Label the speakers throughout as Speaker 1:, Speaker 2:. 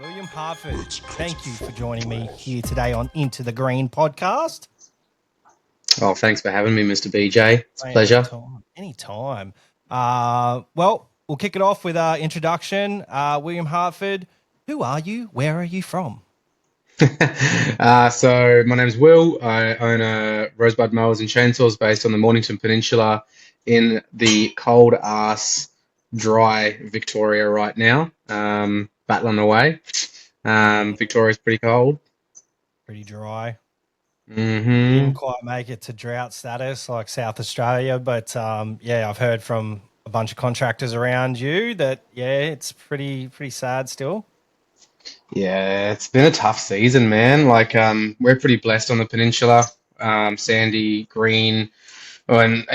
Speaker 1: William Hartford, thank you for joining me here today on Into the Green podcast.
Speaker 2: Oh, thanks for having me, Mr. BJ. It's a pleasure.
Speaker 1: Anytime. We'll kick it off with our introduction. William Hartford, who are you? Where are you from?
Speaker 2: So my name's Will. I own a Rosebud Mowers and Chainsaws based on the Mornington Peninsula in the cold ass, dry Victoria right now. Battling away. Victoria's pretty cold.
Speaker 1: Pretty dry. We didn't
Speaker 2: Hmm.
Speaker 1: quite make it to drought status like South Australia, but I've heard from a bunch of contractors around you that it's pretty sad still.
Speaker 2: Yeah, it's been a tough season, man. Like, we're pretty blessed on the peninsula. Sandy, green. And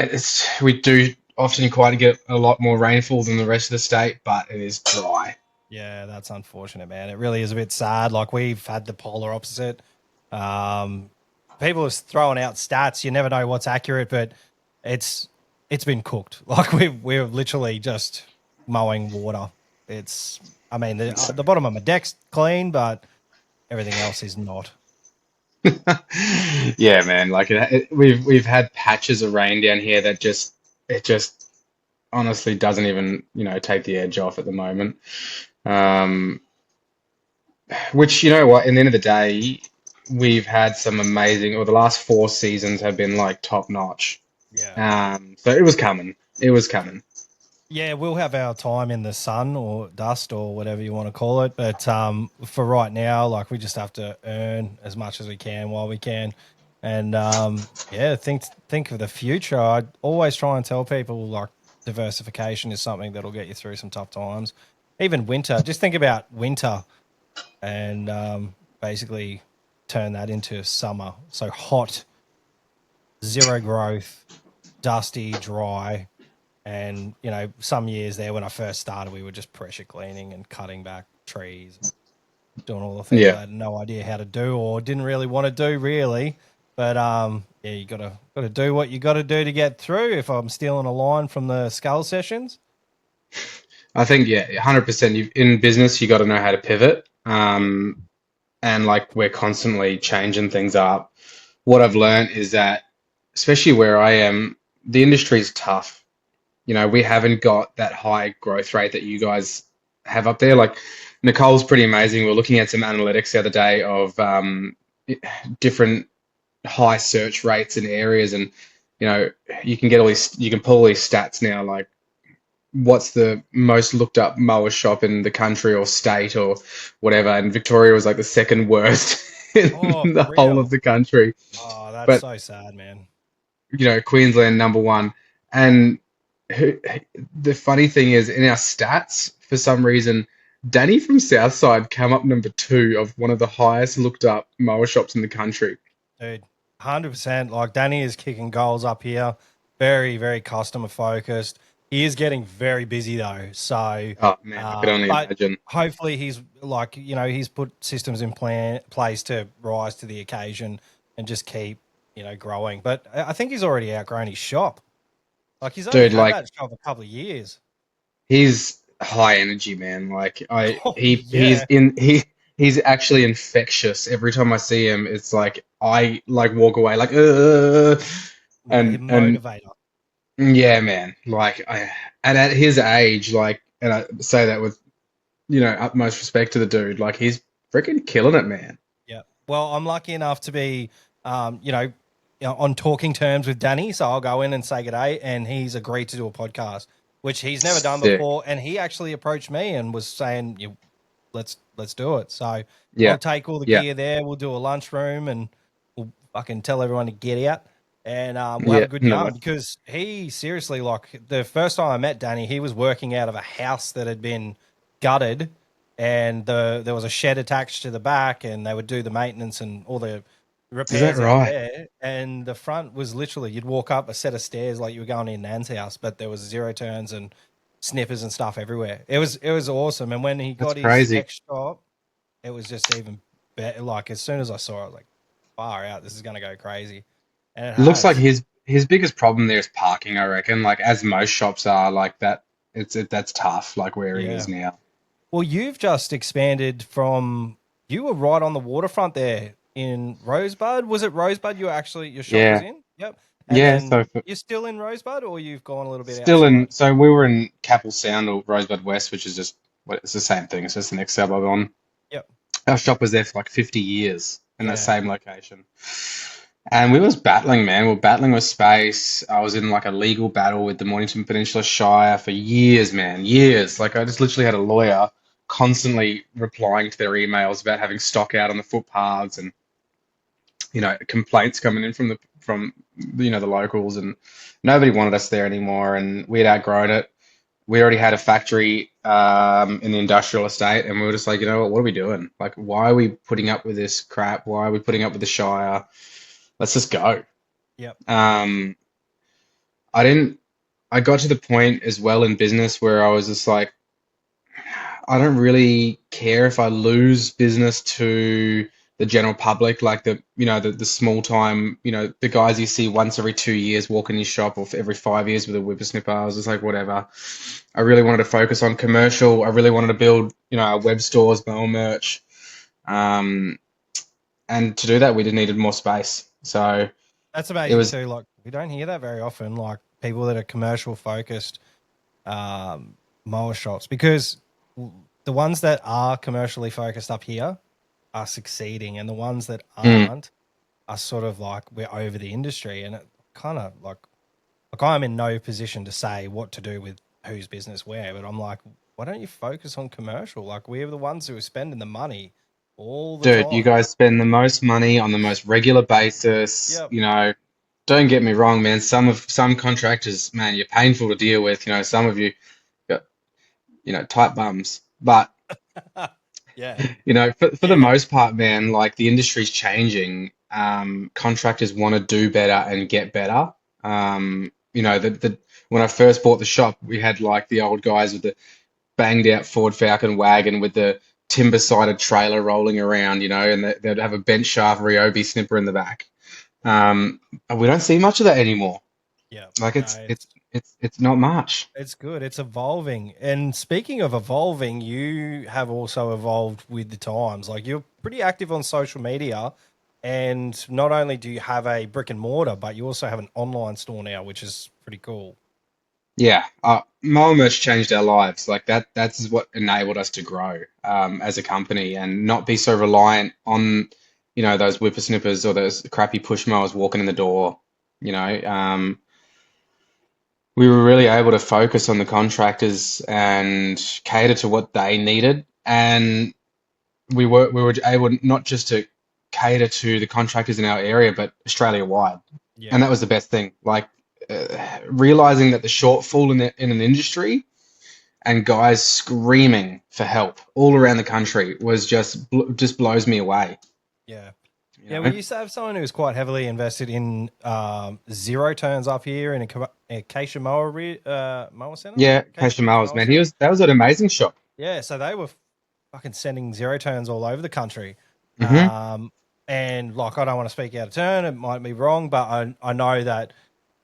Speaker 2: we do often quite get a lot more rainfall than the rest of the state, but it is dry.
Speaker 1: Yeah, that's unfortunate, man. It really is a bit sad. Like we've had the polar opposite. Um, People are throwing out stats. You never know what's accurate, but it's been cooked. Like we're literally just mowing water. The bottom of my deck's clean, but everything else is not.
Speaker 2: Yeah, man. Like we've had patches of rain down here that just honestly doesn't even take the edge off at the moment. Um, which you know what, in the end of the day, we've had some amazing, or the last four seasons have been like top notch.
Speaker 1: Yeah.
Speaker 2: So it was coming. It was coming.
Speaker 1: Yeah, we'll have our time in the sun or dust or whatever you want to call it. But for right now, like we just have to earn as much as we can while we can. And think of the future. I always try and tell people like diversification is something that'll get you through some tough times. Even winter, just think about winter and basically turn that into summer. So hot, zero growth, dusty, dry. And, some years there when I first started, we were just pressure cleaning and cutting back trees, doing all the things I
Speaker 2: Yeah.
Speaker 1: had no idea how to do or didn't really want to do, really. But, you gotta do what you got to do to get through. If I'm stealing a line from the Skull sessions.
Speaker 2: I think, yeah, 100%. In business, you got to know how to pivot. And like we're constantly changing things up. What I've learned is that, especially where I am, the industry's tough. We haven't got that high growth rate that you guys have up there. Like Nicole's pretty amazing. We are looking at some analytics the other day of different high search rates in areas, and you can get all these, you can pull all these stats now, like what's the most looked up mower shop in the country or state or whatever, and Victoria was like the second worst in
Speaker 1: Oh,
Speaker 2: the
Speaker 1: for
Speaker 2: whole of
Speaker 1: real?
Speaker 2: the country.
Speaker 1: Oh, that's
Speaker 2: But
Speaker 1: so sad, man.
Speaker 2: Queensland number one. And the funny thing is, in our stats, for some reason, Danny from Southside came up number two of one of the highest looked up mower shops in the country.
Speaker 1: Dude, 100%. Like Danny is kicking goals up here. Very, very customer focused. He is getting very busy though. So,
Speaker 2: Oh man, I could only
Speaker 1: but
Speaker 2: imagine.
Speaker 1: hopefully he's like, he's put systems in place to rise to the occasion and just keep, growing. But I think he's already outgrown his shop. Like he's only
Speaker 2: Dude,
Speaker 1: had
Speaker 2: like
Speaker 1: that shop a couple of years.
Speaker 2: he's high energy, man. Like I
Speaker 1: Oh,
Speaker 2: he he's
Speaker 1: yeah.
Speaker 2: in he he's actually infectious. Every time I see him, it's like I like walk away like
Speaker 1: Yeah, a
Speaker 2: and
Speaker 1: motivator.
Speaker 2: yeah, man. Like and at his age, like, and I say that with utmost respect to the dude. Like he's freaking killing it, man.
Speaker 1: Yeah. Well, I'm lucky enough to be, on talking terms with Danny. So I'll go in and say good day, and he's agreed to do a podcast, which he's never done
Speaker 2: Sick.
Speaker 1: before. And he actually approached me and was saying, let's do it." So
Speaker 2: Yeah,
Speaker 1: I'll take all the
Speaker 2: yeah,
Speaker 1: gear there. We'll do a lunchroom, and we'll fucking tell everyone to get out, and we'll have
Speaker 2: yeah.
Speaker 1: a good yarn.
Speaker 2: Nice.
Speaker 1: Because he seriously, like the first time I met Danny, he was working out of a house that had been gutted, and there was a shed attached to the back, and they would do the maintenance and all the
Speaker 2: Is that
Speaker 1: repairs out
Speaker 2: right?
Speaker 1: there. And the front was literally, you'd walk up a set of stairs like you were going in Nan's house, but there was zero turns and snippers and stuff everywhere. It was awesome. And when he
Speaker 2: That's
Speaker 1: got his
Speaker 2: crazy.
Speaker 1: next shop, it was just even better. Like as soon as I saw it, I was like, far out, this is going to go crazy. And it
Speaker 2: It looks like
Speaker 1: has.
Speaker 2: his biggest problem there is parking, I reckon. Like as most shops are like that, that's tough, like where he
Speaker 1: Yeah.
Speaker 2: is now.
Speaker 1: Well, you've just expanded from, you were right on the waterfront there in Rosebud. Was it Rosebud you actually, your shop was
Speaker 2: Yeah,
Speaker 1: in? Yep. And
Speaker 2: yeah.
Speaker 1: then
Speaker 2: So
Speaker 1: you're still in Rosebud, or you've gone a little bit
Speaker 2: still in.
Speaker 1: outside?
Speaker 2: So we were in Capel Sound or Rosebud West, which is just it's the same thing. It's just the next suburb on.
Speaker 1: Yep.
Speaker 2: Our shop was there for like 50 years in that
Speaker 1: Yeah.
Speaker 2: same location. And we was battling, man. We were battling with space. I was in like a legal battle with the Mornington Peninsula Shire for years, man. Years. Like I just literally had a lawyer constantly replying to their emails about having stock out on the footpaths and complaints coming in from the locals, and nobody wanted us there anymore, and we had outgrown it. We already had a factory in the industrial estate, and we were just like, you know what are we doing? Like, why are we putting up with this crap? Why are we putting up with the Shire? Let's just go.
Speaker 1: Yep.
Speaker 2: Um, I didn't. I got to the point as well in business where I was just like, I don't really care if I lose business to the general public, like the small time, the guys you see once every 2 years walk in your shop, or every 5 years with a whippersnipper. I was just like, whatever. I really wanted to focus on commercial. I really wanted to build, our web stores, my own merch. Um, and to do that, we just needed more space. So
Speaker 1: That's
Speaker 2: it
Speaker 1: amazing
Speaker 2: was,
Speaker 1: too. Like, we don't hear that very often, like people that are commercial focused mower shops, because the ones that are commercially focused up here are succeeding, and the ones that
Speaker 2: mm,
Speaker 1: aren't are sort of like, we're over the industry, and it kind of like I'm in no position to say what to do with whose business where, but I'm like, why don't you focus on commercial? Like, we're the ones who are spending the money all the
Speaker 2: dude, you
Speaker 1: time.
Speaker 2: guys spend the most money on the most regular basis.
Speaker 1: Yep.
Speaker 2: Don't get me wrong, man. Some contractors, man, you're painful to deal with. Some of you got, tight bums. But,
Speaker 1: Yeah.
Speaker 2: for the
Speaker 1: Yeah.
Speaker 2: most part, man, like the industry's changing. Contractors want to do better and get better. The when I first bought the shop, we had like the old guys with the banged out Ford Falcon wagon with the timber sided trailer rolling around, and they'd have a bench shaft Ryobi snipper in the back. And we don't see much of that anymore.
Speaker 1: Yeah.
Speaker 2: Like
Speaker 1: No,
Speaker 2: it's not much.
Speaker 1: it's good. It's evolving. And speaking of evolving, you have also evolved with the times. Like, you're pretty active on social media. And not only do you have a brick and mortar, but you also have an online store now, which is pretty cool.
Speaker 2: Yeah, Momo's changed our lives. Like that's what enabled us to grow as a company and not be so reliant on, those whippersnippers or those crappy push mowers walking in the door. You know, um, we were really able to focus on the contractors and cater to what they needed, and we were able not just to cater to the contractors in our area, but Australia wide,
Speaker 1: Yeah.
Speaker 2: and that was the best thing. Like realizing that the shortfall in an industry and guys screaming for help all around the country was just blows me away.
Speaker 1: Yeah.
Speaker 2: You
Speaker 1: Yeah, we
Speaker 2: know?
Speaker 1: used to have someone who was quite heavily invested in zero turns up here in a Acacia mower center,
Speaker 2: Yeah,
Speaker 1: Acacia
Speaker 2: Casher
Speaker 1: Ridge
Speaker 2: Miles,
Speaker 1: mower
Speaker 2: man,
Speaker 1: center.
Speaker 2: that was an amazing shot.
Speaker 1: Yeah, so they were fucking sending zero turns all over the country.
Speaker 2: Hmm.
Speaker 1: Um, and like, I don't want to speak out of turn, it might be wrong, but I know that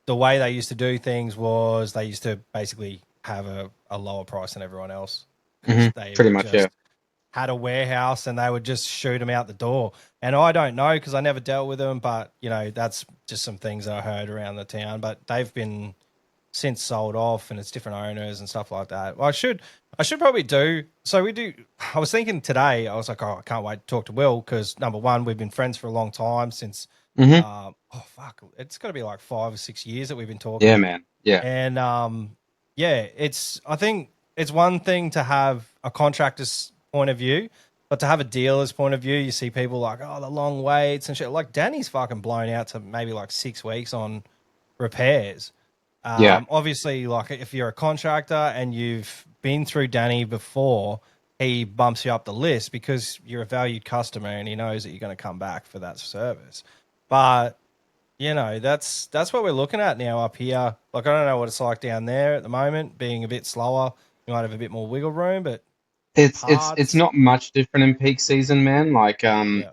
Speaker 1: the way they used to do things was they used to basically have a lower price than everyone else, because they
Speaker 2: Pretty
Speaker 1: were
Speaker 2: much, yeah.
Speaker 1: just had a warehouse and they would just shoot them out the door. And I don't know, because I never dealt with them, but that's just some things that I heard around the town. But they've been since sold off, and it's different owners and stuff like that. Well, I should probably do. So we do. I was thinking today, I was like, oh, I can't wait to talk to Will, because number one, we've been friends for a long time, since
Speaker 2: Hmm.
Speaker 1: oh fuck, it's got to be like 5 or 6 years that we've been
Speaker 2: Yeah,
Speaker 1: talking.
Speaker 2: man. Yeah.
Speaker 1: And yeah, I think it's one thing to have a contractor's point of view, but to have a dealer's point of view, you see people like, oh, the long waits and shit. Like, Danny's fucking blown out to maybe like 6 weeks on repairs.
Speaker 2: Yeah.
Speaker 1: Obviously, like, if you're a contractor and you've been through Danny before, he bumps you up the list because you're a valued customer and he knows that you're going to come back for that service. But that's what we're looking at now up here. Like, I don't know what it's like down there at the moment, being a bit slower. You might have a bit more wiggle room, but
Speaker 2: It's
Speaker 1: parts,
Speaker 2: not much different in peak season, man. Like
Speaker 1: yeah,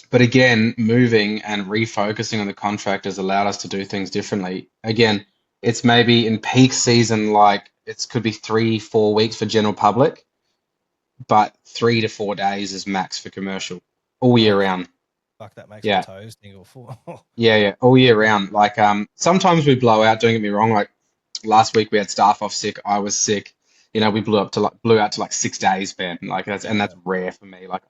Speaker 2: but again, moving and refocusing on the contract has allowed us to do things differently. Again, it's maybe in peak season, like it could be 3, 4 weeks for general public. but 3 to 4 days is max for commercial all year
Speaker 1: Oh,
Speaker 2: round.
Speaker 1: fuck, that makes my
Speaker 2: Yeah.
Speaker 1: toes tingle. For
Speaker 2: Yeah, yeah, all year round. Like, sometimes we blow out, don't get me wrong. Like last week we had staff off sick, I was sick. You know, we blew out to like 6 days, man. Like that's
Speaker 1: yeah,
Speaker 2: rare for me. Like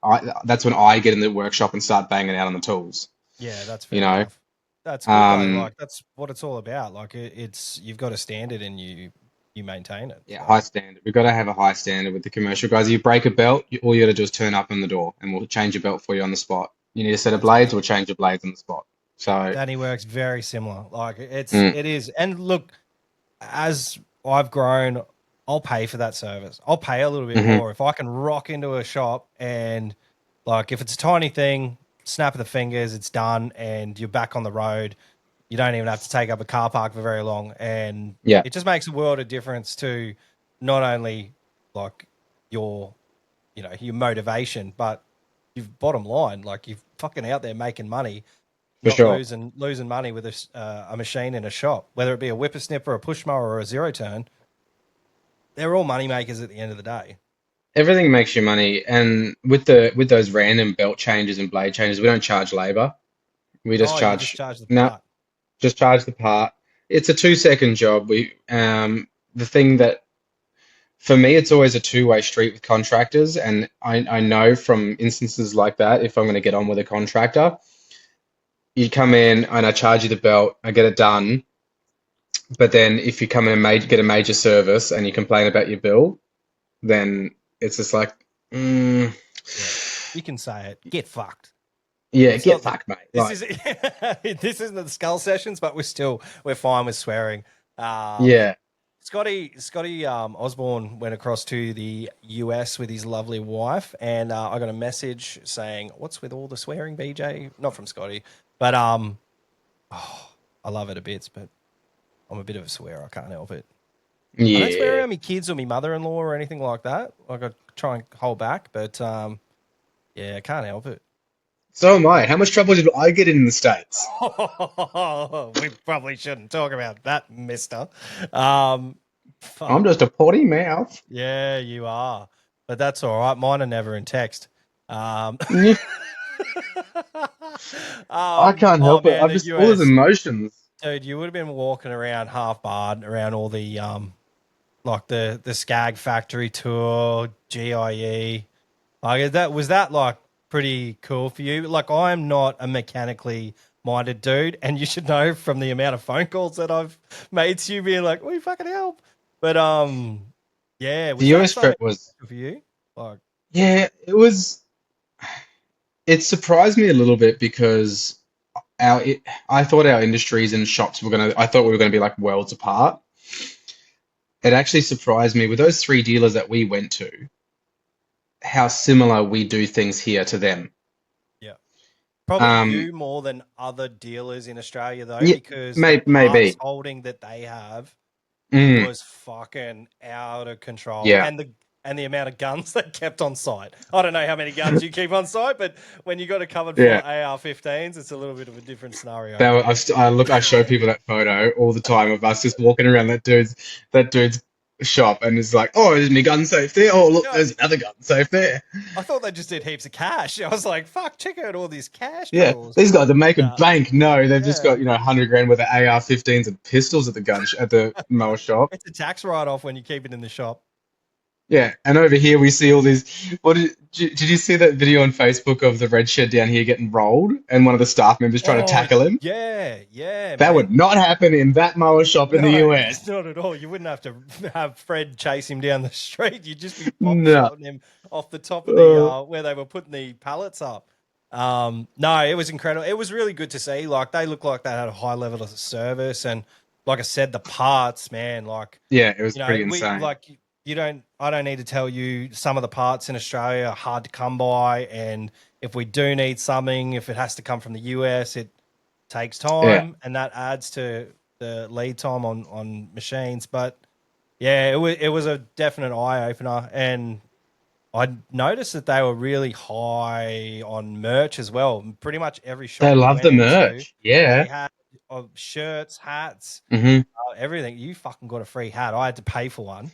Speaker 2: that's when I get in the workshop and start banging out on the tools,
Speaker 1: yeah, that's
Speaker 2: you
Speaker 1: fair
Speaker 2: know.
Speaker 1: enough. That's good though.
Speaker 2: Um,
Speaker 1: Like that's what it's all about. Like it's you've got a standard and you maintain it.
Speaker 2: yeah,
Speaker 1: So
Speaker 2: high standard. We've got to have a high standard with the commercial guys. You break a belt, all you got to do is turn up in the door, and we'll change your belt for you on the spot. You need a set of
Speaker 1: that's
Speaker 2: blades,
Speaker 1: awesome.
Speaker 2: we'll change your blades on the spot. So,
Speaker 1: Danny works very similar. Like
Speaker 2: mm,
Speaker 1: it is. And look, as I've grown, I'll pay for that service. I'll pay a little bit
Speaker 2: mhm.
Speaker 1: more if I can rock into a shop and like if it's a tiny thing, snap of the fingers, it's done, and you're back on the road. You don't even have to take up a car park for very long, and
Speaker 2: Yeah,
Speaker 1: it just makes a world of difference to not only like your your motivation, but your bottom line. Like you're fucking out there making money,
Speaker 2: for
Speaker 1: not
Speaker 2: sure.
Speaker 1: losing money with a machine in a shop, whether it be a whippersnipper, a push mower, or a zero turn. They're all money makers at the end of the day.
Speaker 2: Everything makes you money, and with those random belt changes and blade changes, we don't charge labor. We just
Speaker 1: Oh, you just
Speaker 2: charge
Speaker 1: charge the
Speaker 2: no,
Speaker 1: part.
Speaker 2: just charge the part. It's a 2 second job. The thing that for me, it's always a two-way street with contractors, and I know from instances like that, if I'm going to get on with a contractor, you come in and I charge you the belt, I get it done, but then if you come in and get a major service and you complain about your bill, then it's just like, mm,
Speaker 1: Yeah, you can say it. Get fucked.
Speaker 2: yeah,
Speaker 1: It's
Speaker 2: get
Speaker 1: not the.
Speaker 2: fucked, mate.
Speaker 1: This
Speaker 2: Like,
Speaker 1: is this isn't the skull sessions, but we're fine with swearing. Um,
Speaker 2: yeah.
Speaker 1: Scotty Osborne went across to the US with his lovely wife, and I got a message saying, "What's with all the swearing, BJ?" Not from Scotty, but oh, I love it a bit, but I'm a bit of a swearer. I can't help it. I don't swear
Speaker 2: Yeah.
Speaker 1: around my kids or my mother-in-law or anything like that. Like I try and hold back, but yeah, I can't help it.
Speaker 2: So am I. How much trouble did I get in the States?
Speaker 1: We probably shouldn't talk about that, mister. Um,
Speaker 2: I'm
Speaker 1: fuck.
Speaker 2: just a potty mouth.
Speaker 1: Yeah, you are. But that's all right. Mine are never in text. Um,
Speaker 2: Yeah, I can't
Speaker 1: oh
Speaker 2: help it.
Speaker 1: man,
Speaker 2: I'm
Speaker 1: the
Speaker 2: just all those
Speaker 1: US,
Speaker 2: emotions.
Speaker 1: dude, you would have been walking around half barred around all the like the Skag Factory tour, GIE. Like that was that like pretty cool for you? Like I'm not a mechanically minded dude, and you should know from the amount of phone calls that I've made to you being like, "We fucking help." But yeah,
Speaker 2: The
Speaker 1: was that
Speaker 2: US
Speaker 1: something
Speaker 2: trip was,
Speaker 1: for you? Like,
Speaker 2: yeah, it was. It surprised me a little bit because I thought our industries and shops were gonna. I thought we were gonna be like worlds apart. It actually surprised me with those three dealers that we went to, how similar we do things here to them.
Speaker 1: yeah, probably
Speaker 2: Um,
Speaker 1: you more than other dealers in Australia though,
Speaker 2: yeah,
Speaker 1: because the parts
Speaker 2: maybe.
Speaker 1: holding that they have
Speaker 2: Mm,
Speaker 1: was fucking out of control,
Speaker 2: yeah.
Speaker 1: and the amount of guns they kept on site. I don't know how many guns you keep on site, but when you got it covered full
Speaker 2: Yeah.
Speaker 1: of AR-15s, it's a little bit of a different scenario.
Speaker 2: That I show people that photo all the time of us just walking around that dude's shop, and it's like, oh, there's my gun safe there. Oh, look,
Speaker 1: Yeah,
Speaker 2: there's another gun safe there.
Speaker 1: I thought they just did heaps of cash. I was like, fuck, check out all these cash
Speaker 2: Yeah,
Speaker 1: drawers.
Speaker 2: these guys are making
Speaker 1: Nah,
Speaker 2: bank. No, they've just
Speaker 1: yeah,
Speaker 2: got 100 grand worth of AR-15s and pistols at the mower shop.
Speaker 1: it's a tax write-off when you keep it in the shop.
Speaker 2: Yeah, and over here we see all these. Did you see that video on Facebook of the red shed down here getting rolled, and one of the staff members trying to
Speaker 1: Oh,
Speaker 2: tackle him?
Speaker 1: yeah, yeah,
Speaker 2: That would
Speaker 1: man.
Speaker 2: not happen in that mower shop in the
Speaker 1: No,
Speaker 2: US.
Speaker 1: not at all. You wouldn't have to have Fred chase him down the street. You'd just be pop
Speaker 2: No.
Speaker 1: shotting him off the top of the
Speaker 2: Uh,
Speaker 1: where they were putting the pallets up. No, it was incredible. It was really good to see. Like they looked like they had a high level of service, and like I said, the parts, man. Like
Speaker 2: yeah, it was pretty
Speaker 1: we
Speaker 2: insane.
Speaker 1: like you don't. I don't need to tell you some of the parts in Australia are hard to come by, and if we do need something, if it has to come from the US, it takes
Speaker 2: Yeah.
Speaker 1: time, and that adds to the lead time on machines. But yeah, it was a definite eye opener, and I noticed that they were really high on merch as well. Pretty much every
Speaker 2: They
Speaker 1: shop we
Speaker 2: love
Speaker 1: went
Speaker 2: the
Speaker 1: into,
Speaker 2: merch.
Speaker 1: they
Speaker 2: Yeah.
Speaker 1: had shirts, hats,
Speaker 2: Hmm.
Speaker 1: everything. You fucking got a free hat. I had to pay for one.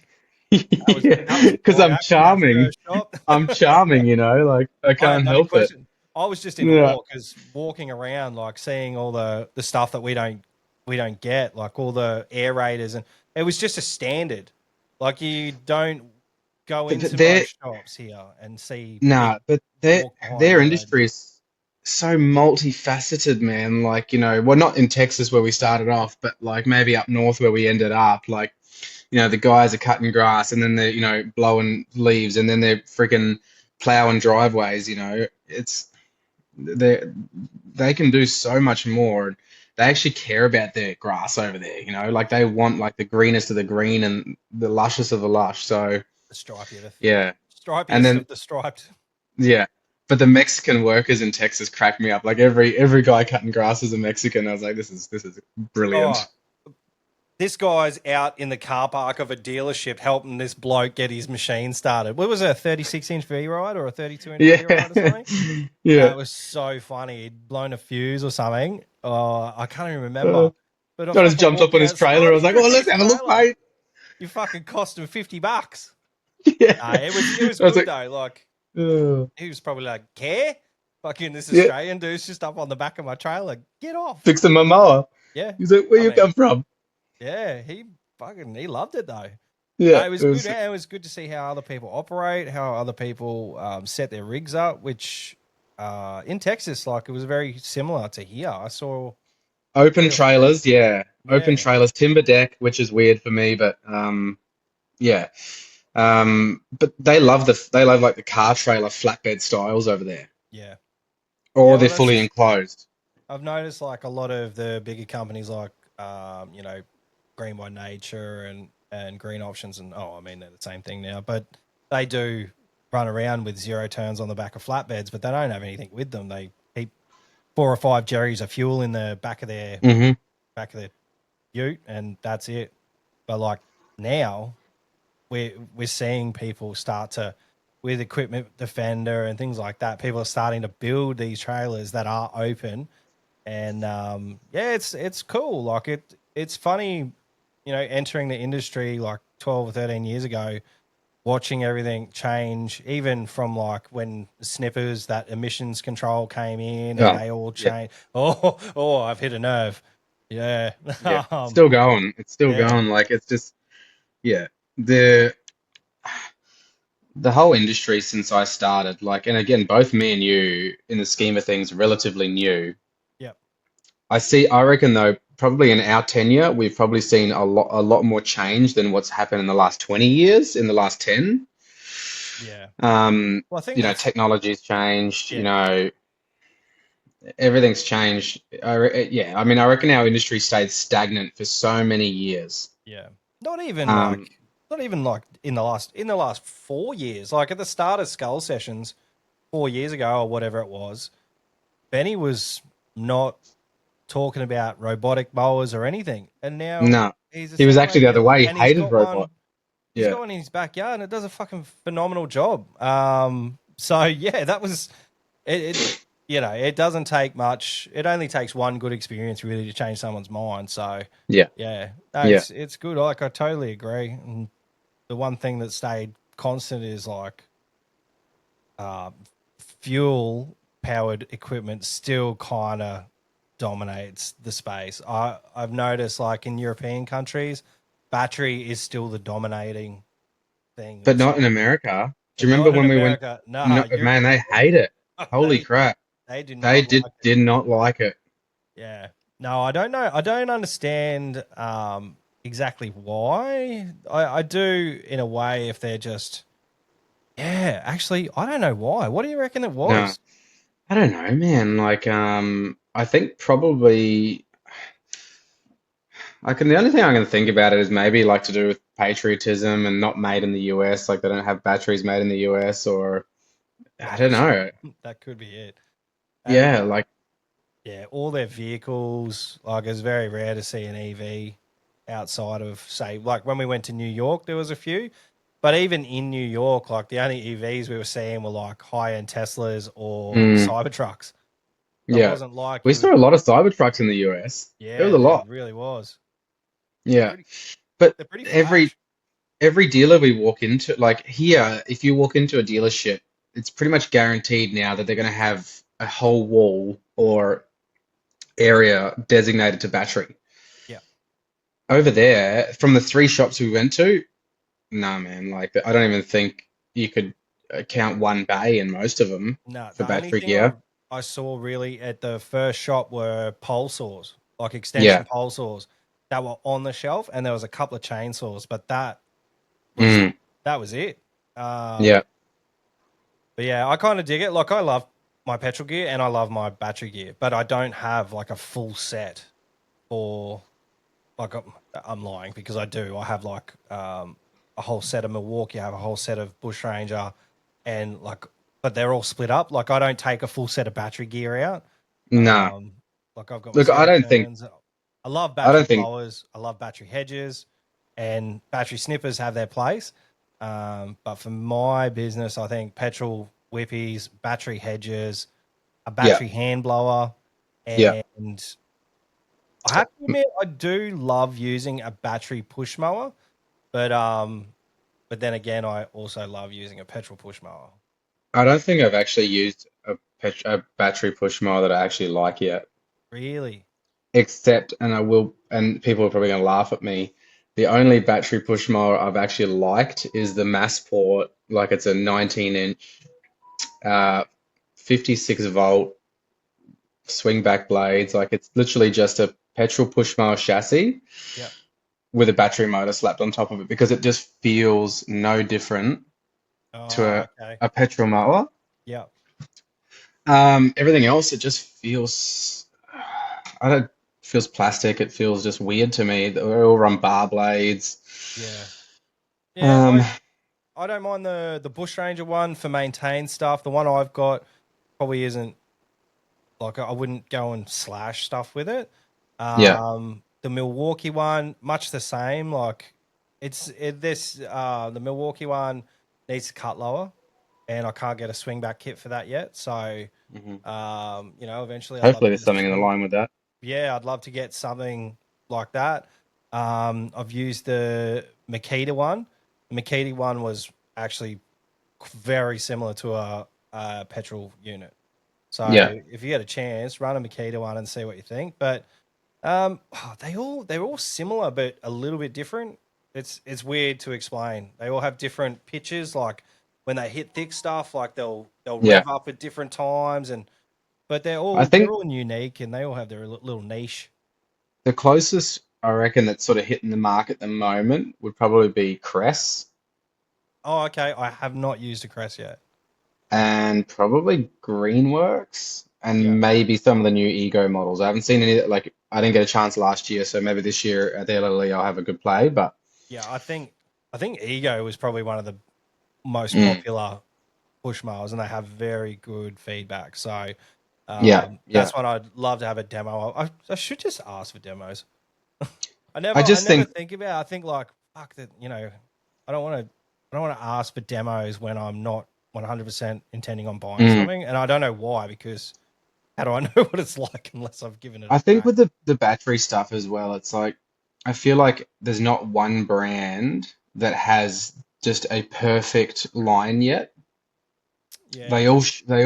Speaker 1: That was
Speaker 2: Because
Speaker 1: before
Speaker 2: I'm
Speaker 1: Action, that
Speaker 2: charming.
Speaker 1: first shot.
Speaker 2: I'm charming, like I
Speaker 1: I had
Speaker 2: can't
Speaker 1: no
Speaker 2: help it.
Speaker 1: question. I was just in
Speaker 2: Yeah.
Speaker 1: awe because walking around, like seeing all the stuff that we don't get, like all the air raiders, and it was just a standard. Like you don't go
Speaker 2: But
Speaker 1: into
Speaker 2: they're
Speaker 1: most shops here and see
Speaker 2: nah,
Speaker 1: people
Speaker 2: but their
Speaker 1: walk behind
Speaker 2: their
Speaker 1: air raiders.
Speaker 2: industry is so multifaceted, man. Like, well, not in Texas where we started off, but like maybe up north where we ended up. Like, the guys are cutting grass and then they're, blowing leaves and then they're freaking plowing driveways, It's they they can do so much more. They actually care about their grass over there, like they want like the greenest of the green and the lushest of the lush. So
Speaker 1: The
Speaker 2: yeah. And
Speaker 1: stripiest
Speaker 2: then
Speaker 1: of the striped.
Speaker 2: yeah. But the Mexican workers in Texas crack me up. Like every guy cutting grass is a Mexican. I was like, this is
Speaker 1: Oh,
Speaker 2: brilliant.
Speaker 1: this guy's out in the car park of a dealership helping this bloke get his machine started. What was it, a 36-inch V-Ride or a 32-inch
Speaker 2: Yeah.
Speaker 1: V-Ride or something?
Speaker 2: Yeah.
Speaker 1: That was so funny. He'd blown a fuse or something. Oh, I can't even
Speaker 2: Uh,
Speaker 1: remember. But I
Speaker 2: I just
Speaker 1: fucking
Speaker 2: jumped up
Speaker 1: walked
Speaker 2: on his trailer. I
Speaker 1: outside.
Speaker 2: was
Speaker 1: He
Speaker 2: like,
Speaker 1: was
Speaker 2: oh,
Speaker 1: in
Speaker 2: let's
Speaker 1: his
Speaker 2: have a look,
Speaker 1: trailer.
Speaker 2: mate.
Speaker 1: You fucking cost him $50.
Speaker 2: Yeah.
Speaker 1: Nah, it was
Speaker 2: I was
Speaker 1: good
Speaker 2: like,
Speaker 1: though. Like
Speaker 2: oh.
Speaker 1: he was probably like, care? Fucking this
Speaker 2: Yeah,
Speaker 1: Australian dude's just up on the back of my trailer. Get off.
Speaker 2: fixing my mower.
Speaker 1: Yeah.
Speaker 2: He's like, where
Speaker 1: I
Speaker 2: you
Speaker 1: mean,
Speaker 2: come from?
Speaker 1: yeah, he loved it though.
Speaker 2: Yeah,
Speaker 1: It
Speaker 2: it
Speaker 1: was good.
Speaker 2: was
Speaker 1: It was good to see how other people operate, how other people set their rigs up. Which in Texas, like it was very similar to here. I saw
Speaker 2: open
Speaker 1: three or four.
Speaker 2: trailers. Yeah, open
Speaker 1: Yeah,
Speaker 2: trailers, timber deck, which is weird for me, but yeah. But they love like the car trailer flatbed styles over there,
Speaker 1: yeah,
Speaker 2: or
Speaker 1: yeah.
Speaker 2: they're
Speaker 1: Well,
Speaker 2: fully
Speaker 1: that's
Speaker 2: enclosed.
Speaker 1: I've noticed like a lot of the bigger companies like Green by Nature and Green Options and I mean they're the same thing now, but they do run around with zero turns on the back of flatbeds, but they don't have anything with them. They keep 4 or 5 jerrys of fuel in the
Speaker 2: Hmm.
Speaker 1: back of their ute, and that's it. But like now, we're seeing people start to with equipment defender and things like that. People are starting to build these trailers that are open, and yeah, it's cool. Like it's funny, entering the industry like 12 or 13 years ago, watching everything change, even from like when snippers that emissions control came in and
Speaker 2: Yeah,
Speaker 1: they all
Speaker 2: yeah,
Speaker 1: changed. Oh, I've hit a nerve. Yeah,
Speaker 2: yeah. Still going. It's still
Speaker 1: yeah,
Speaker 2: going. Like it's just yeah. The the whole industry since I started, like, and again, both me and you, in the scheme of things, relatively new.
Speaker 1: yep,
Speaker 2: I reckon though, probably in our tenure, we've probably seen a lot more change than what's happened in the last 20 years, in the last 10.
Speaker 1: yeah. Well, I think that's
Speaker 2: Technology's changed,
Speaker 1: yeah,
Speaker 2: everything's changed. Yeah, I mean, I reckon our industry stayed stagnant for so many years.
Speaker 1: yeah. Not even like
Speaker 2: Um,
Speaker 1: not even like in the last 4 years. Like at the start of Skull Sessions 4 years ago or whatever it was, Benny was not talking about robotic mowers or anything, and now
Speaker 2: no,
Speaker 1: he's the
Speaker 2: he was
Speaker 1: same way
Speaker 2: actually the other
Speaker 1: again.
Speaker 2: way. He
Speaker 1: And he's
Speaker 2: hated
Speaker 1: got
Speaker 2: robot.
Speaker 1: one. He's
Speaker 2: Yeah.
Speaker 1: got one in his backyard, and it does a fucking phenomenal job. So yeah, that was it. It doesn't take much. It only takes one good experience really to change someone's mind. So
Speaker 2: Yeah.
Speaker 1: yeah, no,
Speaker 2: Yeah.
Speaker 1: it's good. Like I totally agree. And the one thing that stayed constant is like uh, fuel powered equipment still kind of dominates the space. I've noticed like in European countries, battery is still the dominating thing.
Speaker 2: But
Speaker 1: It's
Speaker 2: not in
Speaker 1: like
Speaker 2: America. Do you remember
Speaker 1: not in
Speaker 2: when we went?
Speaker 1: America. Nah,
Speaker 2: No, man, they hate it. Holy
Speaker 1: they
Speaker 2: crap.
Speaker 1: they do
Speaker 2: They
Speaker 1: not
Speaker 2: did
Speaker 1: like it.
Speaker 2: did not like it.
Speaker 1: Yeah. No, I don't know. I don't understand exactly why. I do in a way if they're just yeah, actually I don't know why. What do you reckon it
Speaker 2: No,
Speaker 1: was?
Speaker 2: I don't know, man. Like, I think probably the only thing I can think about it is maybe like to do with patriotism and not made in the US. Like they don't have batteries made in the US, or I
Speaker 1: That
Speaker 2: don't
Speaker 1: is
Speaker 2: know.
Speaker 1: that could be it. And
Speaker 2: Yeah, like
Speaker 1: yeah, all their vehicles, like it's very rare to see an EV outside of say like when we went to New York there was a few. But even in New York, like the only EVs we were seeing were like high end Teslas or
Speaker 2: mm,
Speaker 1: Cybertrucks. So it
Speaker 2: yeah.
Speaker 1: wasn't like
Speaker 2: We
Speaker 1: you
Speaker 2: saw
Speaker 1: would
Speaker 2: a lot of Cybertrucks in the US. There was
Speaker 1: yeah,
Speaker 2: a
Speaker 1: there
Speaker 2: lot.
Speaker 1: really was. They're
Speaker 2: Yeah.
Speaker 1: pretty
Speaker 2: But
Speaker 1: they're pretty
Speaker 2: every
Speaker 1: flash.
Speaker 2: every dealer we walk into, like here, if you walk into a dealership, it's pretty much guaranteed now that they're going to have a whole wall or area designated to battery.
Speaker 1: Yeah.
Speaker 2: Over there, from the three shops we went to, nah, man, like I don't even think you could count one bay in most of them
Speaker 1: No,
Speaker 2: for
Speaker 1: the only
Speaker 2: battery
Speaker 1: thing
Speaker 2: gear.
Speaker 1: I saw really at the first shop were pole saws, like extension
Speaker 2: Yeah.
Speaker 1: pole saws that were on the shelf, and there was a couple of chainsaws, but was
Speaker 2: Mm,
Speaker 1: that was it. Um,
Speaker 2: yeah.
Speaker 1: but yeah, I kind of dig it. Like I love my petrol gear and I love my battery gear, but I don't have like a full set for like I'm lying because I do. I have like a whole set of Milwaukee, I have a whole set of Bushranger, and like, but they're all split up. Like I don't take a full set of battery gear out.
Speaker 2: Nah.
Speaker 1: Um, like I've got my
Speaker 2: Look,
Speaker 1: zero turns. I love
Speaker 2: I
Speaker 1: battery
Speaker 2: don't think,
Speaker 1: blowers. I love battery hedges, and battery snippers have their place. But for my business, I think petrol whippies, battery hedges, a
Speaker 2: yeah,
Speaker 1: battery hand blower,
Speaker 2: yeah.
Speaker 1: and I have to admit I do love using a battery push mower, but but then again I also love using a petrol push mower.
Speaker 2: I don't think I've actually used a battery push mower that I actually like yet.
Speaker 1: Really?
Speaker 2: Except, and I will, and people are probably going to laugh at me. The only battery push mower I've actually liked is the Massport. Like it's a 19-inch, 56 volt swing back blades. Like it's literally just a petrol push mower chassis
Speaker 1: Yeah.
Speaker 2: with a battery motor slapped on top of it because it just feels no different to
Speaker 1: Oh, okay.
Speaker 2: a petrol mower.
Speaker 1: Yeah.
Speaker 2: Everything else, it just feels, I don't, feels plastic. It feels just weird to me. They all run bar blades.
Speaker 1: Yeah. Yeah,
Speaker 2: Um,
Speaker 1: I don't mind the Bushranger one for maintained stuff. The one I've got probably isn't like I wouldn't go and slash stuff with it.
Speaker 2: yeah,
Speaker 1: The Milwaukee one, much the same. Like the Milwaukee one needs to cut lower, and I can't get a swing back kit for that yet. So
Speaker 2: hmm
Speaker 1: eventually I'd love
Speaker 2: hopefully
Speaker 1: to
Speaker 2: there's
Speaker 1: get a
Speaker 2: something in the
Speaker 1: swing.
Speaker 2: line with that.
Speaker 1: Yeah, I'd love to get something like that. I've used the Makita one. The Makita one was actually very similar to a petrol unit. So
Speaker 2: Yeah,
Speaker 1: if you get a chance, run a Makita one and see what you think. But they're all similar, but a little bit different. It's weird to explain. They all have different pitches. Like when they hit thick stuff, like they'll
Speaker 2: yeah.
Speaker 1: rev up at different times, and but
Speaker 2: I
Speaker 1: they're
Speaker 2: think
Speaker 1: all unique and they all have their little niche.
Speaker 2: the closest I reckon that's sort of hitting the mark at the moment would probably be Cress
Speaker 1: Oh, okay. I have not used a Crest yet.
Speaker 2: and probably Greenworks
Speaker 1: Yeah.
Speaker 2: and maybe some of the new Ego models. I haven't seen any, like, I didn't get a chance last year, so maybe this year at the LLE I'll have a good play, but
Speaker 1: Yeah, I think Ego was probably one of the most
Speaker 2: mm,
Speaker 1: popular push mowers, and they have very good feedback. So
Speaker 2: yeah, yeah.
Speaker 1: that's what I'd love to have a demo. I should just ask for demos.
Speaker 2: I
Speaker 1: I
Speaker 2: just
Speaker 1: never
Speaker 2: think,
Speaker 1: think about it. I think like fuck that. I don't want to ask for demos when I'm not 100% intending on buying
Speaker 2: mm,
Speaker 1: something, and I don't know why because how do I know what it's like unless I've given it
Speaker 2: I
Speaker 1: a
Speaker 2: think
Speaker 1: crack?
Speaker 2: with the battery stuff as well, it's like I feel like there's not one brand that has just a perfect line yet.
Speaker 1: Yeah,
Speaker 2: They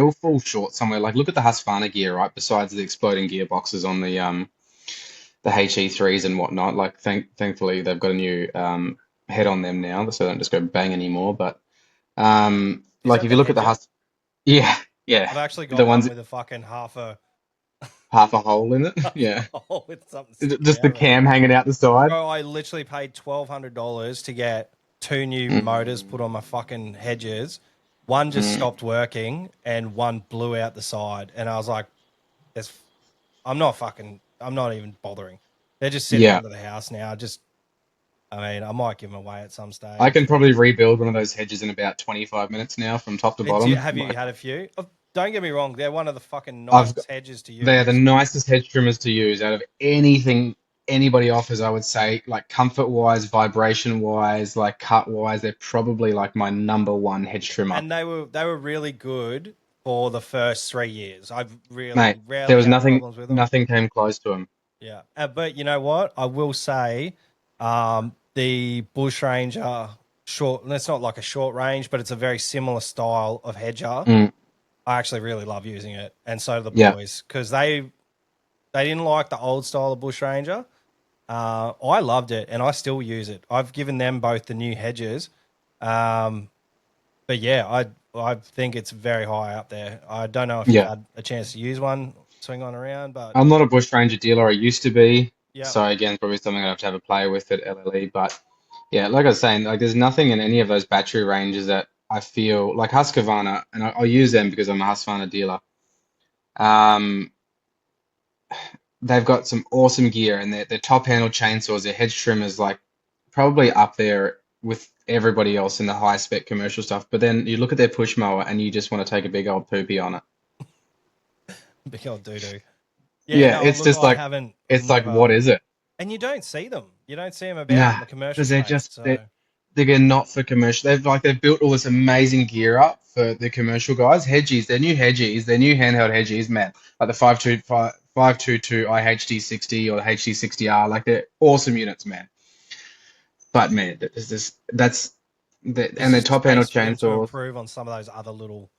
Speaker 2: all fall short somewhere. Like look at the Husqvarna gear, right? Besides the exploding gearboxes on the HE3s and whatnot. Like thankfully they've got a new head on them now, so they don't just go bang anymore. But
Speaker 1: is
Speaker 2: like
Speaker 1: that
Speaker 2: if
Speaker 1: the
Speaker 2: you look at the
Speaker 1: headget?
Speaker 2: Hus, yeah, yeah,
Speaker 1: I've actually
Speaker 2: the
Speaker 1: got one
Speaker 2: ones
Speaker 1: with a fucking
Speaker 2: half a hole in it,
Speaker 1: half
Speaker 2: yeah,
Speaker 1: a hole with something sticking
Speaker 2: just the
Speaker 1: out of it.
Speaker 2: cam hanging out the side.
Speaker 1: Bro, I literally paid $1,200 to get two new motors put
Speaker 2: Mm,
Speaker 1: on my fucking hedges. One just
Speaker 2: mm,
Speaker 1: stopped working and one blew out the side. And I was like, "There's, I'm not even bothering. They're just sitting
Speaker 2: yeah.
Speaker 1: under the house now. I mean, I might give them away at some
Speaker 2: I can
Speaker 1: stage.
Speaker 2: probably rebuild one of those hedges in about 25 minutes now from top to bottom.
Speaker 1: Have you
Speaker 2: Like
Speaker 1: had a few? Don't get me wrong. They're one of the fucking
Speaker 2: I've
Speaker 1: nicest hedges to
Speaker 2: They're the
Speaker 1: use.
Speaker 2: nicest hedge trimmers to use out of anything anybody offers, I would say. Like comfort wise, vibration wise, like cut wise, they're probably like my number one hedge trimmer.
Speaker 1: And they were really good for the first 3 years. I've
Speaker 2: Mate,
Speaker 1: really
Speaker 2: there
Speaker 1: rarely
Speaker 2: was
Speaker 1: had problems with them.
Speaker 2: nothing came close to them.
Speaker 1: Yeah, but you know what? I will say, the Bushranger. short. It's not like a short range, but it's a very similar style of hedger.
Speaker 2: Mm,
Speaker 1: I actually really love using it, and so do the
Speaker 2: yeah,
Speaker 1: boys because they didn't like the old style of bush ranger. I loved it, and I still use it. I've given them both the new hedges, um, but yeah, I think it's very high up there. I don't know if you've
Speaker 2: yeah.
Speaker 1: had a chance to use one, swing on around, but
Speaker 2: I'm not a bush ranger dealer. I used to be.
Speaker 1: yeah,
Speaker 2: So again, probably something I have to have a play with at LLE. But yeah, like I was saying, like there's nothing in any of those battery ranges that I feel like Husqvarna, and I'll use them because I'm a Husqvarna dealer. Um, they've got some awesome gear, and their top handle chainsaws, their hedge trimmers, like probably up there with everybody else in the high spec commercial stuff. But then you look at their push mower, and you just want to take a big old poopy on it.
Speaker 1: big old doo doo. Yeah,
Speaker 2: Yeah,
Speaker 1: no,
Speaker 2: it's
Speaker 1: look,
Speaker 2: just
Speaker 1: I
Speaker 2: like
Speaker 1: haven't,
Speaker 2: it's like what
Speaker 1: never,
Speaker 2: is it?
Speaker 1: and you don't see them. You don't see them about in
Speaker 2: Nah,
Speaker 1: the commercial
Speaker 2: because they're
Speaker 1: space.
Speaker 2: just
Speaker 1: So
Speaker 2: they're not for commercial. They've built all this amazing gear up for the commercial guys. Hedgies, their new handheld hedgies, man, like the 522 IHD60 or the HD60R, like they're awesome units, man. But man, there's this
Speaker 1: there's
Speaker 2: and their
Speaker 1: just
Speaker 2: top handle
Speaker 1: space for them to
Speaker 2: chainsaws.
Speaker 1: improve on some of those other little.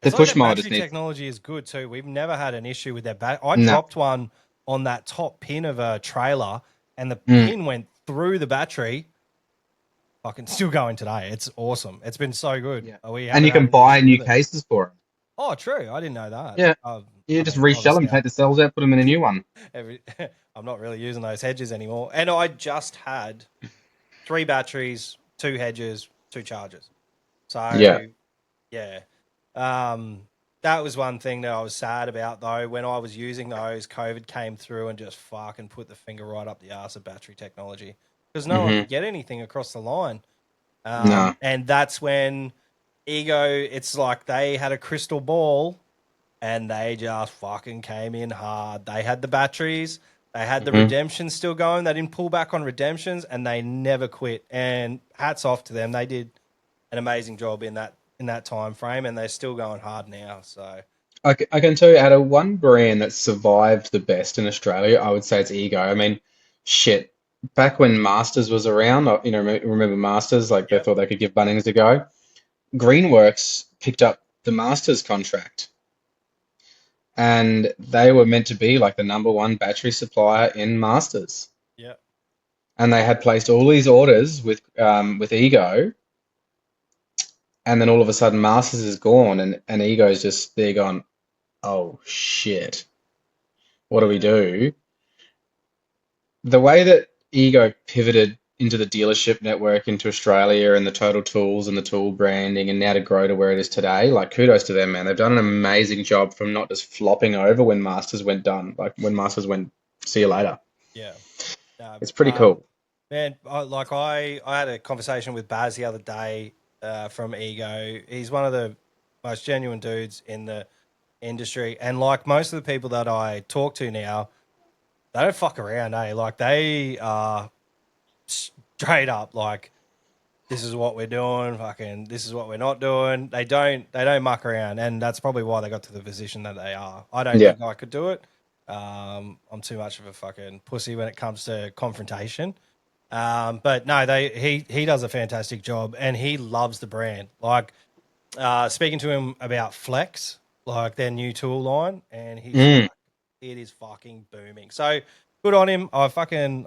Speaker 2: The
Speaker 1: It's like
Speaker 2: push
Speaker 1: their
Speaker 2: mower just
Speaker 1: battery
Speaker 2: needs
Speaker 1: technology is good too. We've never had an issue with their I
Speaker 2: no.
Speaker 1: dropped one on that top pin of a trailer, and the
Speaker 2: Mm,
Speaker 1: pin went through the battery. Fucking still going today. It's awesome. It's been so good.
Speaker 2: yeah,
Speaker 1: We
Speaker 2: and
Speaker 1: haven't
Speaker 2: you
Speaker 1: had
Speaker 2: can
Speaker 1: any
Speaker 2: buy
Speaker 1: issue
Speaker 2: new
Speaker 1: with it.
Speaker 2: cases for them.
Speaker 1: Oh, true. I didn't know that.
Speaker 2: Yeah, you
Speaker 1: I
Speaker 2: just
Speaker 1: mean,
Speaker 2: resell them,
Speaker 1: obviously,
Speaker 2: take the cells out, put them in a new one.
Speaker 1: every, I'm not really using those hedges anymore. And I just had 3 batteries, 2 hedges, 2 chargers.
Speaker 2: Yeah.
Speaker 1: So yeah, um, that was one thing that I was sad about though. When I was using those, COVID came through and just fucking put the finger right up the ass of battery technology because no one
Speaker 2: Hmm.
Speaker 1: could get anything across the line.
Speaker 2: No.
Speaker 1: And that's when Ego, it's like they had a crystal ball and they just fucking came in hard. They had the batteries, they had the
Speaker 2: Hmm.
Speaker 1: redemptions still going. They didn't pull back on redemptions, and they never quit. And hats off to them. They did an amazing job in that time frame, and they're still going hard now. So
Speaker 2: I can tell you out of one brand that survived the best in Australia, I would say it's Ego. I mean, shit. Back when Masters was around, remember Masters? Like they
Speaker 1: yep,
Speaker 2: thought they could give Bunnings a go. Greenworks picked up the Masters contract, and they were meant to be like the number one battery supplier in Masters.
Speaker 1: yep.
Speaker 2: And they had placed all these orders with Ego, and then all of a sudden Masters is gone, and Ego's just there going, oh shit, what do we
Speaker 1: Yeah.
Speaker 2: do? The way that Ego pivoted into the dealership network into Australia and the Total Tools and the tool branding and now to grow to where it is today, like kudos to them, man. They've done an amazing job from not just flopping over when Masters went done, like when Masters went, see you later.
Speaker 1: Yeah. No,
Speaker 2: It's pretty cool.
Speaker 1: man, I had a conversation with Baz the other day from Ego. He's one of the most genuine dudes in the industry, and like most of the people that I talk to now, they don't fuck around, eh? Like they are straight up like this is what we're doing, fucking this is what we're not doing. They don't muck around, and that's probably why they got to the position that they are. I don't
Speaker 2: Yeah.
Speaker 1: think I could do it. I'm too much of a fucking pussy when it comes to confrontation. But no, he does a fantastic job, and he loves the brand. Like speaking to him about Flex, like their new tool line, and he's
Speaker 2: Mm.
Speaker 1: like, it is fucking booming. So good on him. I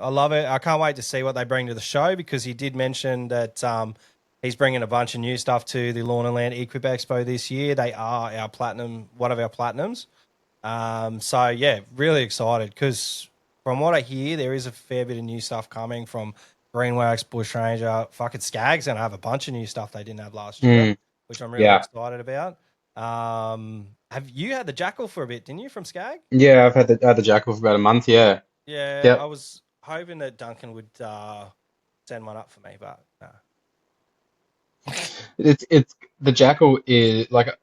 Speaker 1: love it. I can't wait to see what they bring to the show because he did mention that he's bringing a bunch of new stuff to the Lawn and Land Equip Expo this year. They are our platinum, one of our platinums. So yeah, really excited because from what I hear, there is a fair bit of new stuff coming from Greenworks, Bush Ranger, fucking Skag's gonna have a bunch of new stuff they didn't have last year,
Speaker 2: Mm.
Speaker 1: which I'm really
Speaker 2: Yeah.
Speaker 1: excited about. Have you had the Jackal for a bit, didn't you, from Skag?
Speaker 2: Yeah, I've had the Jackal for about a month. Yeah.
Speaker 1: Yeah, I
Speaker 2: Yep.
Speaker 1: was hoping that Duncan would send one up for me, but no.
Speaker 2: It's the Jackal is like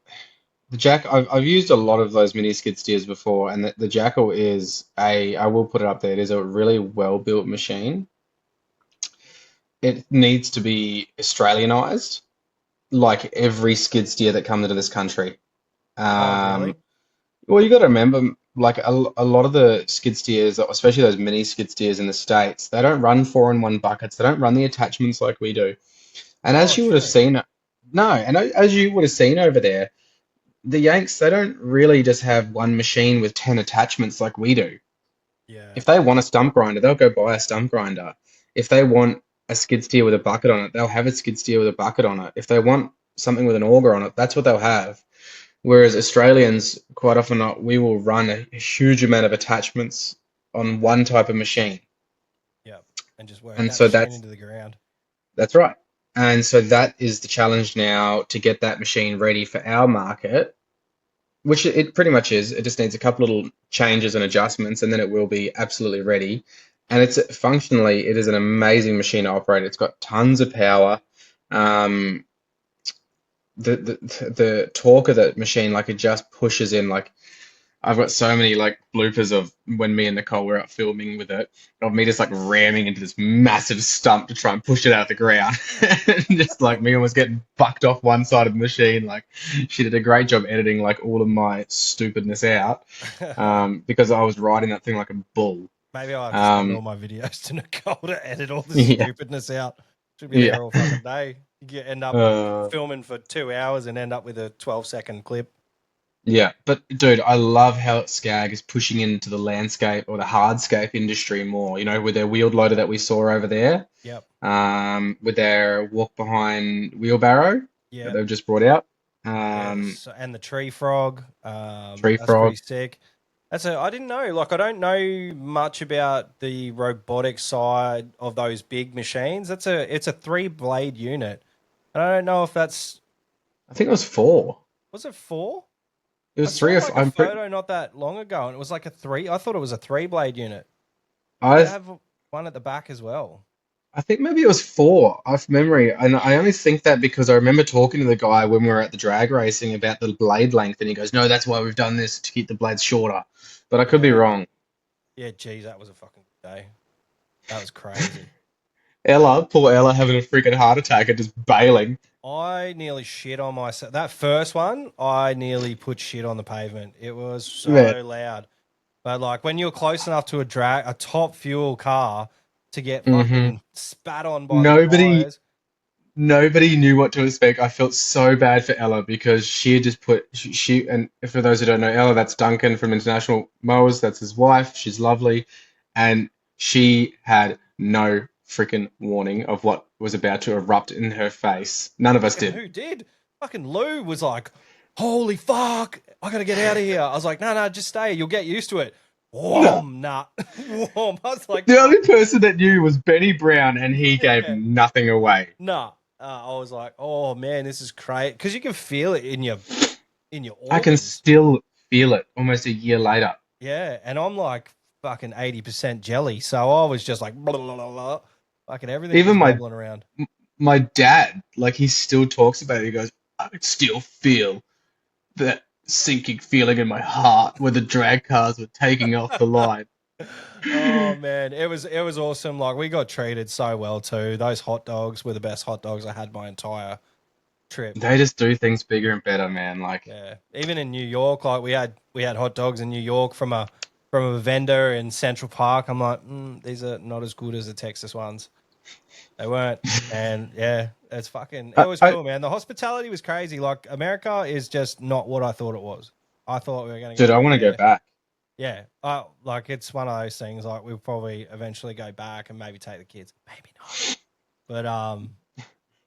Speaker 2: the Jack. I've used a lot of those mini skid steers before, and the Jackal is I will put it up there. It is a really well built machine. It needs to be Australianized, like every skid steer that comes into this country.
Speaker 1: Oh, really?
Speaker 2: Um, well, you got to remember, like a lot of the skid steers, especially those mini skid steers in the States, they don't run four in one buckets. They don't run the attachments like we do. And
Speaker 1: Oh,
Speaker 2: as you would have
Speaker 1: true.
Speaker 2: seen, no, and as you would have seen over there, the Yanks, they don't really just have one machine with 10 attachments like we do.
Speaker 1: Yeah.
Speaker 2: If they want a stump grinder, they'll go buy a stump grinder. If they want a skid steer with a bucket on it, they'll have a skid steer with a bucket on it. If they want something with an auger on it, that's what they'll have. Whereas Australians, quite often not, we will run a huge amount of attachments on one type of machine.
Speaker 1: Yeah. And just work
Speaker 2: And
Speaker 1: that
Speaker 2: so
Speaker 1: machine
Speaker 2: that's
Speaker 1: into the ground.
Speaker 2: that's right. And so that is the challenge now to get that machine ready for our market, which it pretty much is. It just needs a couple little changes and adjustments, and then it will be absolutely ready. And it's functionally, it is an amazing machine to operate. It's got tons of power. Um, the torque of that machine, like it just pushes in. Like I've got so many like bloopers of when me and Nicole were out filming with it, of me just like ramming into this massive stump to try and push it out of the ground. And just like me almost getting bucked off one side of the machine. Like she did a great job editing like all of my stupidness out, because I was riding that thing like a bull.
Speaker 1: Maybe I'll have to send all
Speaker 2: Um,
Speaker 1: my videos to Nicole to edit all the
Speaker 2: yeah,
Speaker 1: stupidness out. Should be
Speaker 2: yeah.
Speaker 1: there all fucking day. You end up
Speaker 2: Uh,
Speaker 1: filming for 2 hours and end up with a 12-second clip.
Speaker 2: Yeah, but dude, I love how Skag is pushing into the landscape or the hardscape industry more, with their wheeled loader that we saw over there,
Speaker 1: Yep.
Speaker 2: with their walk behind wheelbarrow that
Speaker 1: Yep.
Speaker 2: they've just brought out.
Speaker 1: Yes. And the tree frog.
Speaker 2: Tree
Speaker 1: That's pretty
Speaker 2: frog.
Speaker 1: sick. I didn't know. Like, I don't know much about the robotic side of those big machines. It's a 3 blade unit. And I don't know if that's
Speaker 2: I think it was four.
Speaker 1: was it 4?
Speaker 2: It
Speaker 1: I
Speaker 2: was three
Speaker 1: saw
Speaker 2: or
Speaker 1: like a
Speaker 2: I'm pretty.
Speaker 1: photo not that long ago, and it was like a 3. I thought it was a 3 blade unit. They
Speaker 2: I
Speaker 1: have one at the back as well.
Speaker 2: I think maybe it was four off memory, and I only think that because I remember talking to the guy when we were at the drag racing about the blade length, and he goes, "No, that's why we've done this to keep the blades shorter." But I could be
Speaker 1: Yeah.
Speaker 2: wrong.
Speaker 1: Yeah, geez, that was a fucking good day. That was crazy.
Speaker 2: Poor Ella, having a freaking heart attack and just bailing.
Speaker 1: I nearly shit on myself. That first one, I nearly put shit on the pavement. It was
Speaker 2: Man.
Speaker 1: so loud. But like when you're close enough to a top fuel car to get
Speaker 2: hmm
Speaker 1: fucking spat on by the
Speaker 2: Nobody,
Speaker 1: tires.
Speaker 2: nobody knew what to expect. I felt so bad for Ella because she had just put and for those who don't know Ella, that's Duncan from International Mowers. That's his wife. She's lovely, and she had no freaking warning of what was about to erupt in her face. None of us
Speaker 1: Fucking
Speaker 2: did.
Speaker 1: who did? Fucking Lou was like, holy fuck, I gotta get out of here. I was like, no, just stay. You'll get used to it.
Speaker 2: No.
Speaker 1: Whom, nah. Whom. I was like,
Speaker 2: The only person that knew was Benny Brown, and he gave
Speaker 1: yeah,
Speaker 2: nothing away.
Speaker 1: nah. I was like, oh man, this is crazy because you can feel it in your
Speaker 2: I can
Speaker 1: organs.
Speaker 2: still feel it almost a year later.
Speaker 1: Yeah, and I'm like fucking 80% jelly, so I was just like, blah, blah, blah, blah. Fucking everything
Speaker 2: Even
Speaker 1: was
Speaker 2: my
Speaker 1: wobbling around.
Speaker 2: my dad, like he still talks about it. He goes, I could still feel that sinking feeling in my heart where the drag cars were taking off the line.
Speaker 1: Oh man, it was awesome. Like we got treated so well too. Those hot dogs were the best hot dogs I had my entire trip.
Speaker 2: They just do things bigger and better, man. Like,
Speaker 1: Yeah, even in New York, like we had hot dogs in New York from a vendor in Central Park. I'm like, these are not as good as the Texas ones. They weren't, and yeah, it
Speaker 2: I,
Speaker 1: was
Speaker 2: I
Speaker 1: cool, man. The hospitality was crazy. Like America is just not what I thought it was. I thought we were gonna
Speaker 2: dude,
Speaker 1: go
Speaker 2: I want to go
Speaker 1: there.
Speaker 2: back.
Speaker 1: Yeah, like it's one of those things. Like we'll probably eventually go back and maybe take the kids. Maybe not. But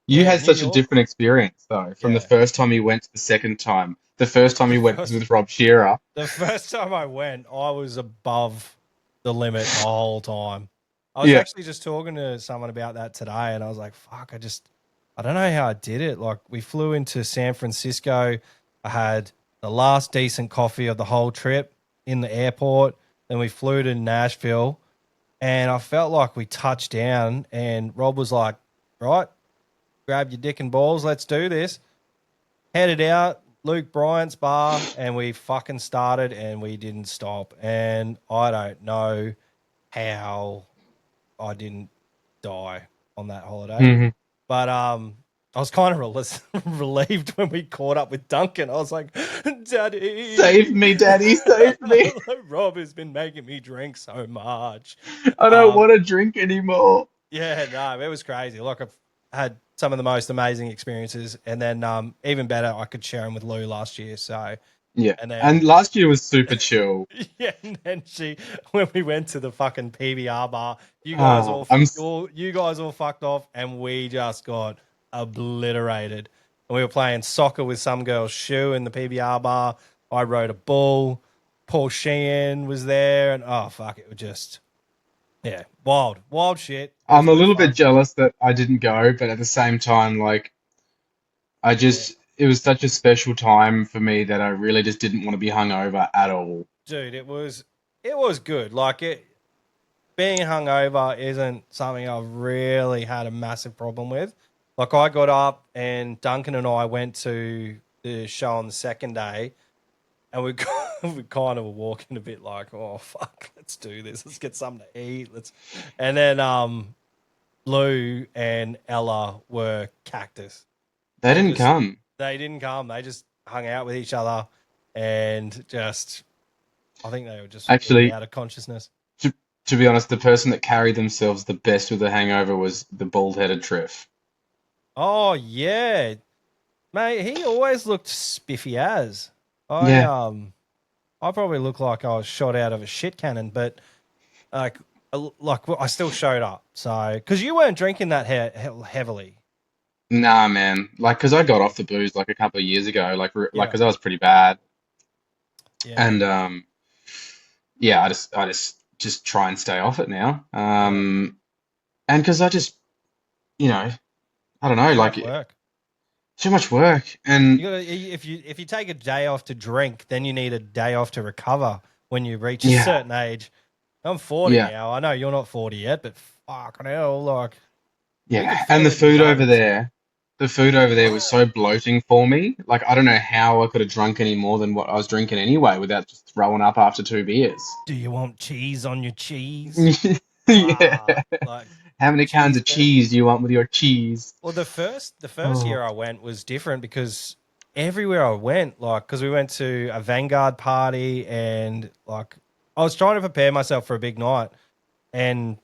Speaker 2: You
Speaker 1: yeah,
Speaker 2: had
Speaker 1: New
Speaker 2: such a
Speaker 1: York.
Speaker 2: different experience though, from the
Speaker 1: Yeah,
Speaker 2: first time you went to the second time. The first time
Speaker 1: the
Speaker 2: you went was
Speaker 1: first
Speaker 2: with Rob Shearer.
Speaker 1: the first time I went, I was above the limit the whole time. I was
Speaker 2: Yeah.
Speaker 1: actually just talking to someone about that today, and I was like, "Fuck, I don't know how I did it." Like we flew into San Francisco. I had the last decent coffee of the whole trip in the airport. Then we flew to Nashville. And I felt like we touched down, and Rob was like, right, grab your dick and balls, let's do this. Headed out, Luke Bryant's bar, and we fucking started and we didn't stop. And I don't know how I didn't die on that holiday.
Speaker 2: hmm
Speaker 1: But I was kind of relieved when we caught up with Duncan. I was like, Daddy,
Speaker 2: Save me, Daddy, save me.
Speaker 1: Rob has been making me drink so much.
Speaker 2: I don't
Speaker 1: Um,
Speaker 2: want to drink anymore.
Speaker 1: Yeah, no, it was crazy. Like had some of the most amazing experiences, and then even better, I could share them with Lou last year. So,
Speaker 2: Yeah.
Speaker 1: and
Speaker 2: And
Speaker 1: then
Speaker 2: last year was super chill.
Speaker 1: yeah, and then when we went to the fucking PBR bar,
Speaker 2: I'm
Speaker 1: you guys all fucked off, and we just got obliterated. And we were playing soccer with some girl's shoe in the PBR bar. I rode a bull. Paul Sheehan was there, and oh fuck, it was just wild shit. It was
Speaker 2: I'm a
Speaker 1: good
Speaker 2: little bit
Speaker 1: fun.
Speaker 2: jealous that I didn't go, but at the same time, like
Speaker 1: Yeah,
Speaker 2: it was such a special time for me that I really just didn't want to be hungover at all.
Speaker 1: dude, it was good. Like it being hungover isn't something I've really had a massive problem with. Like I got up and Duncan and I went to the show on the second day, and we we kind of were walking a bit like, oh fuck, let's do this. Let's get something to eat. And then Lou and Ella were cactus.
Speaker 2: They didn't come.
Speaker 1: They didn't come. They just hung out with each other, and just I think they were just really
Speaker 2: Actually,
Speaker 1: out of consciousness.
Speaker 2: to, to be honest, the person that carried themselves the best with the hangover was the bald-headed Triff.
Speaker 1: Oh yeah, mate. He always looked spiffy as. I
Speaker 2: Yeah.
Speaker 1: um I probably looked like I was shot out of a shit cannon, but like I still showed up. So because you weren't drinking that heavily.
Speaker 2: Nah, man. Like, 'cause I got off the booze like a couple of years ago, like,
Speaker 1: Yeah,
Speaker 2: 'cause I was pretty bad,
Speaker 1: yeah,
Speaker 2: and yeah, I just try and stay off it now.
Speaker 1: yeah.
Speaker 2: And 'cause I just, you know, I don't know,
Speaker 1: Too
Speaker 2: like
Speaker 1: much work.
Speaker 2: too much work,
Speaker 1: You
Speaker 2: and
Speaker 1: gotta if you take a day off to drink, then you need a day off to recover when you reach a
Speaker 2: yeah,
Speaker 1: certain age. I'm 40
Speaker 2: yeah,
Speaker 1: now. I know you're not 40 yet, but fucking hell, like we could
Speaker 2: yeah. And
Speaker 1: feel it in your bones.
Speaker 2: the food over there was so bloating for me. Like, I don't know how I could have drunk any more than what I was drinking anyway without just throwing up after two beers.
Speaker 1: Do you want cheese on your cheese?
Speaker 2: Yeah.
Speaker 1: Ah, like
Speaker 2: How many kinds
Speaker 1: cheese
Speaker 2: of
Speaker 1: curd.
Speaker 2: cheese do you want with your cheese?
Speaker 1: Well, the first
Speaker 2: Oh,
Speaker 1: year I went was different because everywhere I went, like, because we went to a Vanguard party, and like I was trying to prepare myself for a big night, and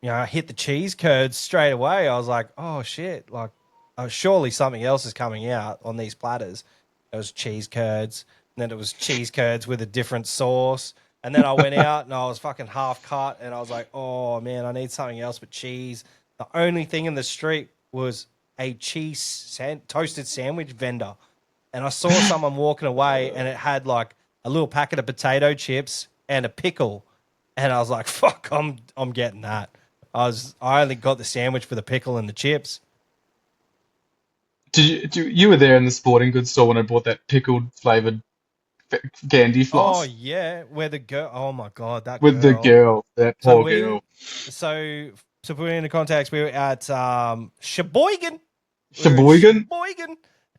Speaker 1: I hit the cheese curds straight away. I was like, oh shit, like surely something else is coming out on these platters. It was cheese curds, and then it was cheese curds with a different sauce. And then I went out and I was fucking half cut, and I was like, oh man, I need something else but cheese. The only thing in the street was a toasted sandwich vendor. And I saw someone walking away, and it had like a little packet of potato chips and a pickle. And I was like, fuck, I'm getting that. I only got the sandwich for the pickle and the chips.
Speaker 2: you were there in the sporting goods store when I bought that pickled flavored candy
Speaker 1: Oh
Speaker 2: floss
Speaker 1: yeah, where the girl? Oh my god, that
Speaker 2: with the
Speaker 1: girl.
Speaker 2: girl, that
Speaker 1: So
Speaker 2: poor
Speaker 1: we,
Speaker 2: girl.
Speaker 1: so to put it into context, we were at Sheboygan. We were in
Speaker 2: Sheboygan,
Speaker 1: Sheboygan,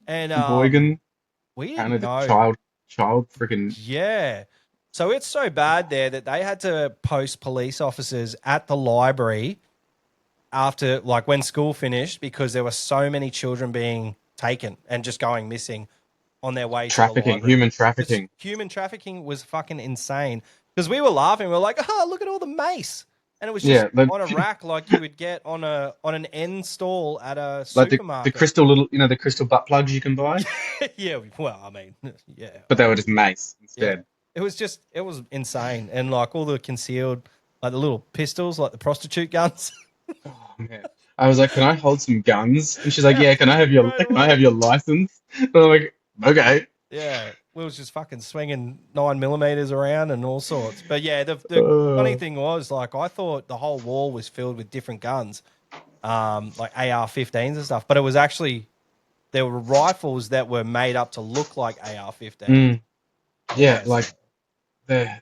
Speaker 1: and
Speaker 2: Sheboygan.
Speaker 1: we didn't
Speaker 2: Apparently the
Speaker 1: know.
Speaker 2: child freaking
Speaker 1: Yeah. So it's so bad there that they had to post police officers at the library after, like, when school finished, because there were so many children being taken and just going missing on their way to the
Speaker 2: trafficking,
Speaker 1: library.
Speaker 2: human
Speaker 1: Because
Speaker 2: trafficking.
Speaker 1: human trafficking was fucking insane. Because we were laughing, we were like, "Oh, look at all the mace," and it was just
Speaker 2: Yeah, the,
Speaker 1: on a rack like you would get on an end stall at a
Speaker 2: like the
Speaker 1: supermarket.
Speaker 2: crystal little, the crystal butt plugs you can buy,
Speaker 1: Yeah, well, I mean, yeah,
Speaker 2: but they were just mace
Speaker 1: yeah.
Speaker 2: instead.
Speaker 1: It was insane, and like all the concealed, like the little pistols, like the prostitute guns.
Speaker 2: Oh man. I was like, "Can I hold some guns?" And she's like,
Speaker 1: Yeah,
Speaker 2: "Yeah,
Speaker 1: straight
Speaker 2: can I have
Speaker 1: away.
Speaker 2: your license?" And I'm like, "Okay."
Speaker 1: Yeah, we was just fucking swinging 9 millimeters around and all sorts. But yeah, the funny
Speaker 2: Uh,
Speaker 1: thing was, like, I thought the whole wall was filled with different guns, like AR-15s and stuff. But it was actually there were rifles that were made up to look like AR-15s.
Speaker 2: mm, yeah,
Speaker 1: Yeah, so
Speaker 2: like the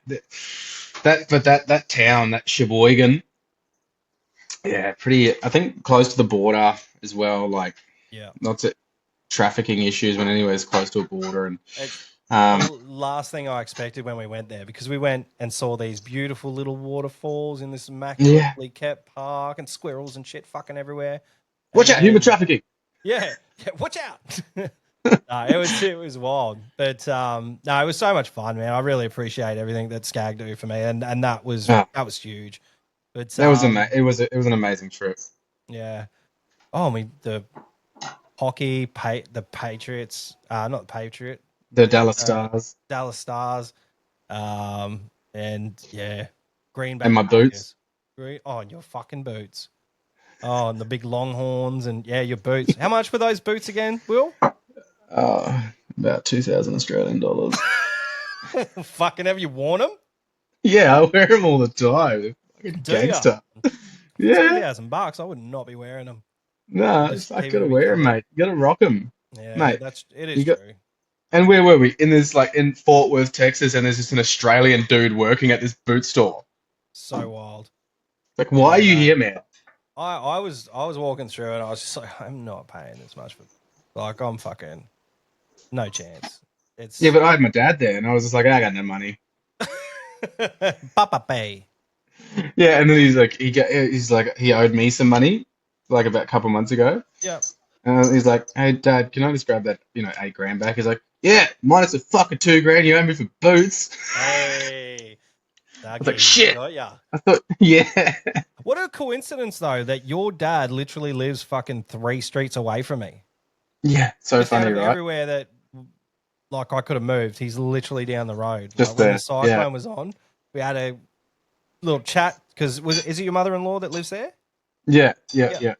Speaker 2: that town, that Sheboygan, yeah, pretty. I think close to the border as well. Like
Speaker 1: yeah.
Speaker 2: lots of trafficking issues when anywhere's close to a border, and
Speaker 1: It's the
Speaker 2: um,
Speaker 1: last thing I expected when we went there, because we went and saw these beautiful little waterfalls in this
Speaker 2: yeah.
Speaker 1: immaculately kept park, and squirrels and shit fucking everywhere. And
Speaker 2: Watch out, human
Speaker 1: then
Speaker 2: trafficking.
Speaker 1: yeah, watch out. No, it was wild, but no, it was so much fun, man. I really appreciate everything that Skag do for me, and
Speaker 2: Ah,
Speaker 1: that was huge. But
Speaker 2: that was it was an amazing trip.
Speaker 1: yeah, Oh, I mean the hockey, the Patriots, not Patriot,
Speaker 2: The Dallas
Speaker 1: uh,
Speaker 2: Stars
Speaker 1: Dallas Stars, and yeah, Green Bay
Speaker 2: and my boots.
Speaker 1: Packers. Oh, and your fucking boots. Oh, and the big Longhorns, and yeah, your boots. How much were those boots again, Will?
Speaker 2: About 2,000 Australian dollars.
Speaker 1: Fucking have you worn them?
Speaker 2: Yeah, I wear them all the time. They're fucking
Speaker 1: Do ya?
Speaker 2: gangster.
Speaker 1: Two
Speaker 2: Yeah,
Speaker 1: thousand bucks. I would not be wearing them.
Speaker 2: no,
Speaker 1: Just
Speaker 2: I
Speaker 1: keep them
Speaker 2: gotta
Speaker 1: to be
Speaker 2: wear them,
Speaker 1: covered.
Speaker 2: mate. You gotta rock them,
Speaker 1: Yeah,
Speaker 2: mate.
Speaker 1: it is
Speaker 2: You got.
Speaker 1: true.
Speaker 2: And where were we? In this like in Fort Worth, Texas, and there's just an Australian dude working at this boot store.
Speaker 1: So wild.
Speaker 2: Like, why are
Speaker 1: Yeah,
Speaker 2: you
Speaker 1: no.
Speaker 2: here, man?
Speaker 1: I was walking through and I was just like, I'm not paying this much for like I'm fucking no chance.
Speaker 2: Yeah,
Speaker 1: It's
Speaker 2: but I had my dad there, and I was just like, I got no money.
Speaker 1: Papa Pay.
Speaker 2: Yeah, and then he's like, he owed me some money, like about a couple months ago.
Speaker 1: Yeah.
Speaker 2: He's like, hey, Dad, can I just grab that, 8 grand back? He's like, yeah, minus a fucking 2 grand you owe me for boots.
Speaker 1: Hey.
Speaker 2: I was like, shit.
Speaker 1: Got ya.
Speaker 2: I thought, yeah.
Speaker 1: What a coincidence though that your dad literally lives fucking 3 streets away from me.
Speaker 2: Yeah, so
Speaker 1: Just out
Speaker 2: funny,
Speaker 1: of
Speaker 2: right?
Speaker 1: everywhere that like I could have moved, he's literally down the road.
Speaker 2: Just
Speaker 1: Like when
Speaker 2: there.
Speaker 1: the cyclone was on, we had a little chat because is it your mother-in-law that lives there?
Speaker 2: Yeah.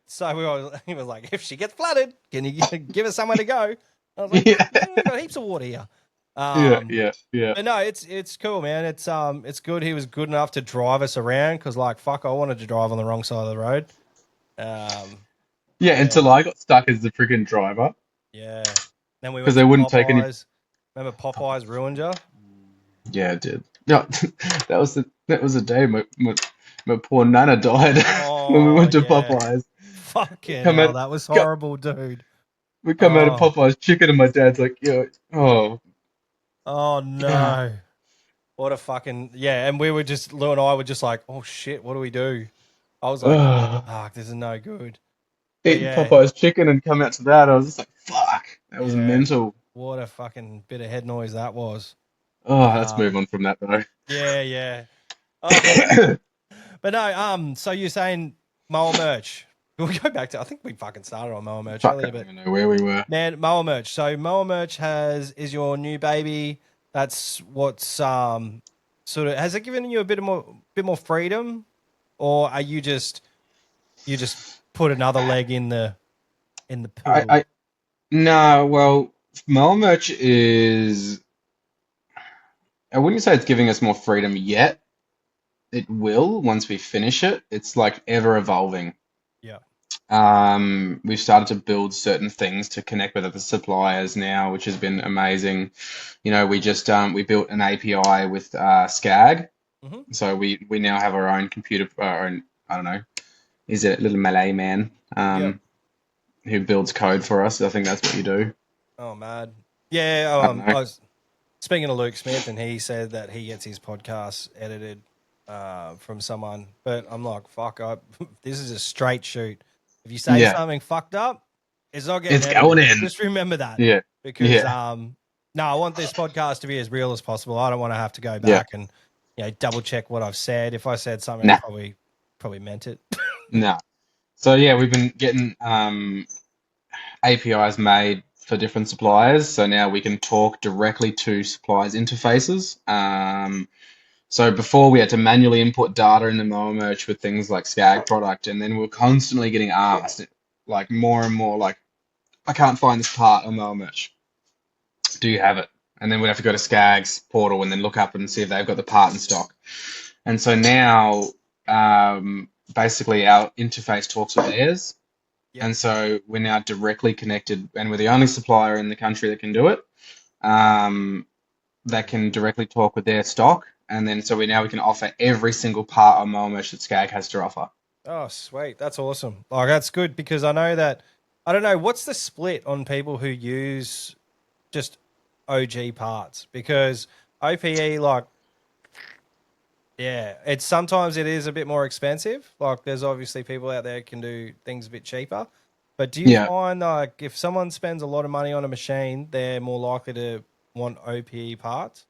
Speaker 1: So he was like, if she gets flooded, can you give us somewhere to go? I was like,
Speaker 2: Yeah.
Speaker 1: yeah, we've got heaps of water here.
Speaker 2: Yeah.
Speaker 1: But no, it's cool, man. It's good. He was good enough to drive us around because, like, fuck, I wanted to drive on the wrong side of the road.
Speaker 2: Yeah,
Speaker 1: Yeah,
Speaker 2: until I got stuck as the freaking driver
Speaker 1: yeah. Then we
Speaker 2: because
Speaker 1: went
Speaker 2: they
Speaker 1: to
Speaker 2: wouldn't take any.
Speaker 1: Popeyes. Remember Popeyes ruined you?
Speaker 2: Yeah, it did. Yeah, that was the day my poor nana died when we
Speaker 1: Oh
Speaker 2: went to
Speaker 1: yeah.
Speaker 2: Popeyes.
Speaker 1: Fucking
Speaker 2: Come
Speaker 1: hell,
Speaker 2: out,
Speaker 1: that was
Speaker 2: go,
Speaker 1: horrible, dude.
Speaker 2: we come out of
Speaker 1: Oh,
Speaker 2: Popeyes chicken, and my dad's like, "Yo, oh,
Speaker 1: oh
Speaker 2: yeah,
Speaker 1: no. What a fucking yeah. And we were just Lou and I were just like, oh shit, what do we do? I was like,
Speaker 2: oh."
Speaker 1: fuck, this is no good. But
Speaker 2: Eating
Speaker 1: yeah,
Speaker 2: Popeyes chicken and come out to that, I was just like, "Fuck, that was
Speaker 1: yeah.
Speaker 2: mental."
Speaker 1: What a fucking bit of head noise that was.
Speaker 2: Oh, let's move
Speaker 1: Um,
Speaker 2: on from that though.
Speaker 1: yeah, yeah. Oh, but no, so you're saying Moa merch. We'll go back to I think we fucking started on Moa merch
Speaker 2: Fuck, I
Speaker 1: earlier,
Speaker 2: don't
Speaker 1: but
Speaker 2: even know where we were.
Speaker 1: man, Moa merch. So Moa merch is your new baby. That's what's sort of has it given you a bit more freedom, or are you just put another leg in the pool?
Speaker 2: I no, well, Mel merch is. I wouldn't say it's giving us more freedom yet. It will once we finish it. It's like ever evolving.
Speaker 1: Yeah.
Speaker 2: We've started to build certain things to connect with other suppliers now, which has been amazing. We just we built an API with Skag,
Speaker 1: Hmm.
Speaker 2: so we now have our own computer, our own, I don't know, is it a little Malay man
Speaker 1: Yep.
Speaker 2: who builds code for us? I think that's what you do.
Speaker 1: Oh, mad. Yeah.
Speaker 2: I don't know.
Speaker 1: I was speaking to Luke Smith, and he said that he gets his podcasts edited from someone. But I'm like, fuck, this is a straight shoot. If you say
Speaker 2: Yeah,
Speaker 1: something fucked up, it's not getting
Speaker 2: it's going
Speaker 1: edited.
Speaker 2: in.
Speaker 1: Just remember that
Speaker 2: Yeah,
Speaker 1: because
Speaker 2: yeah,
Speaker 1: no, I want this podcast to be as real as possible. I don't want to have to go
Speaker 2: yeah.
Speaker 1: back and double check what I've said. If I said something, I
Speaker 2: Nah,
Speaker 1: probably meant it.
Speaker 2: nah. So yeah, we've been getting APIs made for different suppliers, so now we can talk directly to suppliers' interfaces. So before we had to manually input data in the Moa merch with things like Skag product, and then we are constantly getting asked, like more and more, like, I can't find this part on Moa merch. Do you have it? And then we'd have to go to Skag's portal and then look up and see if they've got the part in stock. And so now, basically, our interface talks with theirs.
Speaker 1: Yep.
Speaker 2: And so we're now directly connected, and we're the only supplier in the country that can do it, that can directly talk with their stock. And then so we can offer every single part of Moa that Skag has to offer.
Speaker 1: Oh, sweet. That's awesome. Like, that's good because I know that, I don't know, what's the split on people who use just OG parts? Because OPE, like, yeah, sometimes it is a bit more expensive. Like, there's obviously people out there who can do things a bit cheaper. But do you
Speaker 2: Yeah.
Speaker 1: find, like, if someone spends a lot of money on a machine, they're more likely to want OPE parts?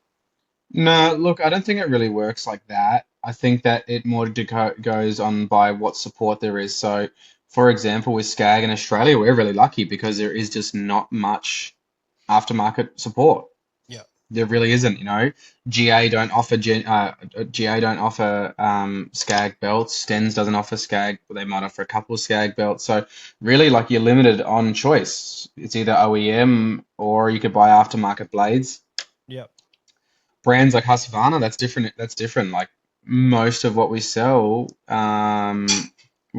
Speaker 2: No, look, I don't think it really works like that. I think that it more goes on by what support there is. So, for example, with Skag in Australia, we're really lucky because there is just not much aftermarket support.
Speaker 1: Yeah.
Speaker 2: There really isn't, you know. GA don't offer Skag belts. Stens doesn't offer Skag. They might offer a couple of Skag belts. So really, like, you're limited on choice. It's either OEM or you could buy aftermarket blades.
Speaker 1: Yep.
Speaker 2: Brands like Husqvarna, that's different. That's different. Like most of what we sell, well,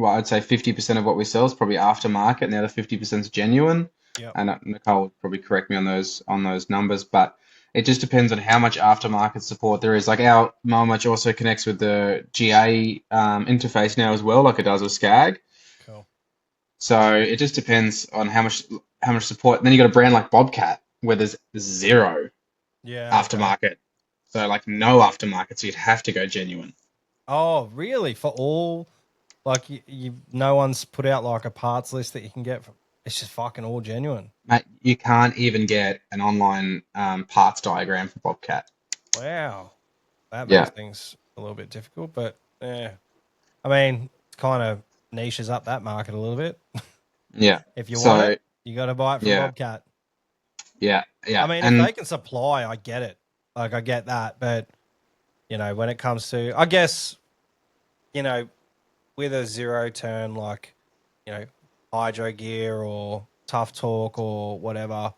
Speaker 2: I'd say 50% of what we sell is probably aftermarket, and the other 50% is genuine.
Speaker 1: Yep.
Speaker 2: And Nicole would probably correct me on those numbers, but it just depends on how much aftermarket support there is. Like our Marmach also connects with the GA interface now as well, like it does with Skag.
Speaker 1: Cool.
Speaker 2: So it just depends on how much support. And then you got a brand like Bobcat where there's zero aftermarket.
Speaker 1: Okay.
Speaker 2: So like no aftermarket, so you'd have to go genuine.
Speaker 1: Oh, really? For all, like no one's put out like a parts list that you can get from. It's just fucking all genuine.
Speaker 2: Mate, you can't even get an online parts diagram for Bobcat.
Speaker 1: Wow, that makes things a little bit difficult, but yeah, I mean, it kind of niches up that market a little bit.
Speaker 2: Yeah.
Speaker 1: If you want it, you got to buy it from Bobcat.
Speaker 2: Yeah.
Speaker 1: I mean, if they can supply, I get it. Like, I get that, but you know, when it comes to, I guess, you know, with a zero turn, like, you know, Hydro Gear or Tough Talk or whatever,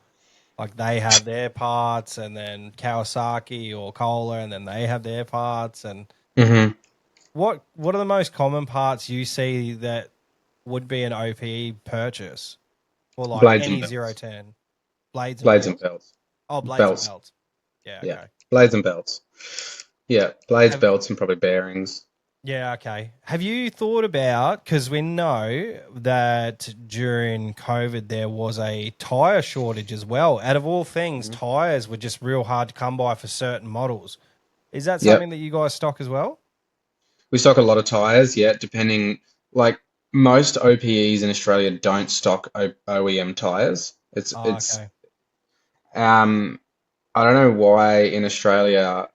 Speaker 1: like they have their parts, and then Kawasaki or Kohler, and then they have their parts. And what are the most common parts you see that would be an OPE purchase for like
Speaker 2: Blades
Speaker 1: any
Speaker 2: and
Speaker 1: zero
Speaker 2: belts.
Speaker 1: turn? Blades
Speaker 2: And belts.
Speaker 1: Oh, blades
Speaker 2: Belts.
Speaker 1: and belts. Yeah,
Speaker 2: Yeah.
Speaker 1: okay.
Speaker 2: Blades and belts. Yeah, blades, belts, and probably bearings.
Speaker 1: Yeah, okay. Have you thought about, because we know that during COVID there was a tyre shortage as well. Out of all things, tyres were just real hard to come by for certain models. Is that something that you guys stock as well?
Speaker 2: We stock a lot of tyres, depending, like most OPEs in Australia don't stock OEM tyres.
Speaker 1: Okay.
Speaker 2: I don't know why in Australia.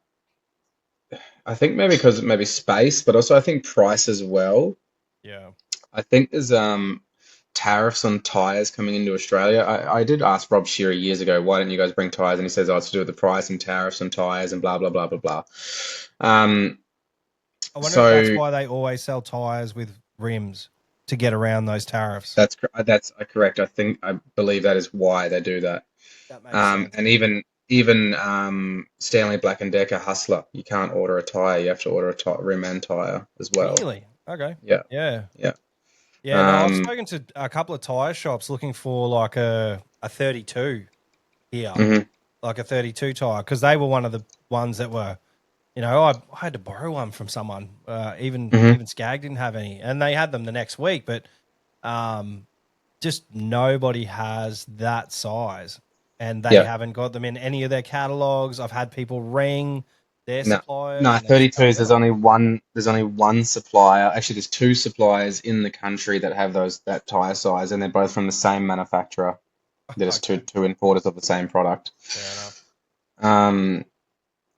Speaker 2: I think maybe because maybe space, but also I think price as well.
Speaker 1: Yeah.
Speaker 2: I think there's tariffs on tires coming into Australia. I did ask Rob Shearer years ago, why don't you guys bring tires? And he says, oh, it's to do with the price and tariffs on tires and blah blah blah blah blah.
Speaker 1: I wonder if that's why they always sell tires with rims to get around those tariffs.
Speaker 2: That's correct. I believe that is why they do that.
Speaker 1: That makes sense.
Speaker 2: And even Stanley Black and Decker Hustler, you can't order a tire. You have to order a rim and tire as well.
Speaker 1: Really? Okay.
Speaker 2: Yeah.
Speaker 1: Yeah.
Speaker 2: Yeah.
Speaker 1: Yeah, no, I've spoken to a couple of tyre shops looking for like a 32 here, like a 32 tyre, because they were one of the ones that were, you know, I had to borrow one from someone. Even Skag didn't have any, and they had them the next week, but just nobody has that size, and they haven't got them in any of their catalogs. I've had people ring their suppliers.
Speaker 2: No, 32s. There's only one supplier. Actually, there's two suppliers in the country that have that tire size, and they're both from the same manufacturer. They're just two importers of the same product.
Speaker 1: Fair
Speaker 2: enough.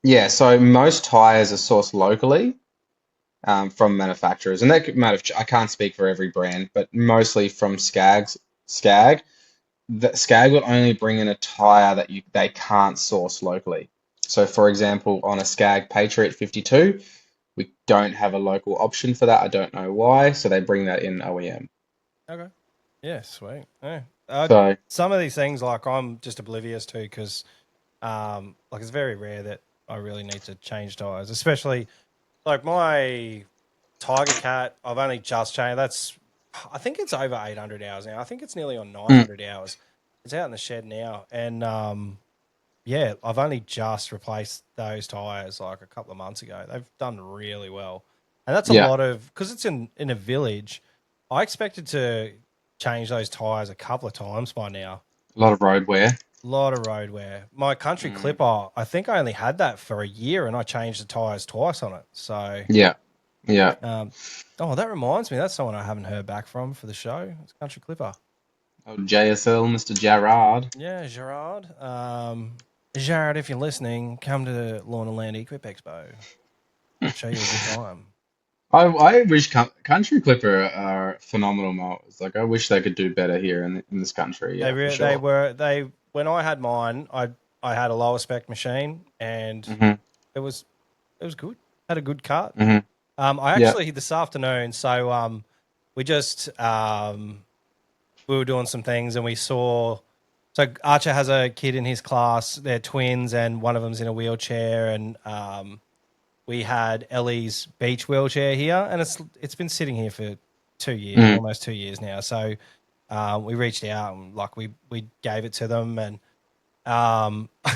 Speaker 2: Yeah, so most tires are sourced locally from manufacturers, and that might have. I can't speak for every brand, but mostly from Skag. Skag will only bring in a tire that they can't source locally. So, for example, on a Skag Patriot 52, we don't have a local option for that. I don't know why. So they bring that in OEM.
Speaker 1: Okay. Yeah, sweet. Yeah.
Speaker 2: So
Speaker 1: some of these things, like, I'm just oblivious to, because like, it's very rare that I really need to change tires, especially like my Tiger Cat. I've only just changed. I think it's over 800 hours now. I think it's nearly on 900 hours. It's out in the shed now, and yeah, I've only just replaced those tires like a couple of months ago. They've done really well. And that's a lot of, because it's in a village, I expected to change those tires a couple of times by now.
Speaker 2: A lot of road wear.
Speaker 1: A lot of road wear. My country clipper, I think I only had that for a year, and I changed the tires twice on it. So
Speaker 2: yeah.
Speaker 1: Oh, that reminds me, that's someone I haven't heard back from for the show. It's country clipper.
Speaker 2: Oh, JSL, Mr. Gerard.
Speaker 1: Yeah, Gerard. Jared, if you're listening, come to the Lawn and Land Equip Expo. I'll show you a good time.
Speaker 2: I wish Country Clipper are phenomenal mowers. Like I wish they could do better here in this country. Yeah, for
Speaker 1: They
Speaker 2: sure.
Speaker 1: were they when I had mine, I had a lower spec machine and
Speaker 2: Hmm.
Speaker 1: it was it was good. Had a good cut.
Speaker 2: Hmm.
Speaker 1: I
Speaker 2: Yeah.
Speaker 1: actually this afternoon, so we just we were doing some things and we saw. So Archer has a kid in his class. They're twins, and one of them's in a wheelchair. And we had Ellie's beach wheelchair here, and it's been sitting here for 2 years,
Speaker 2: Mm.
Speaker 1: almost 2 years now. So we reached out and like we gave it to them, and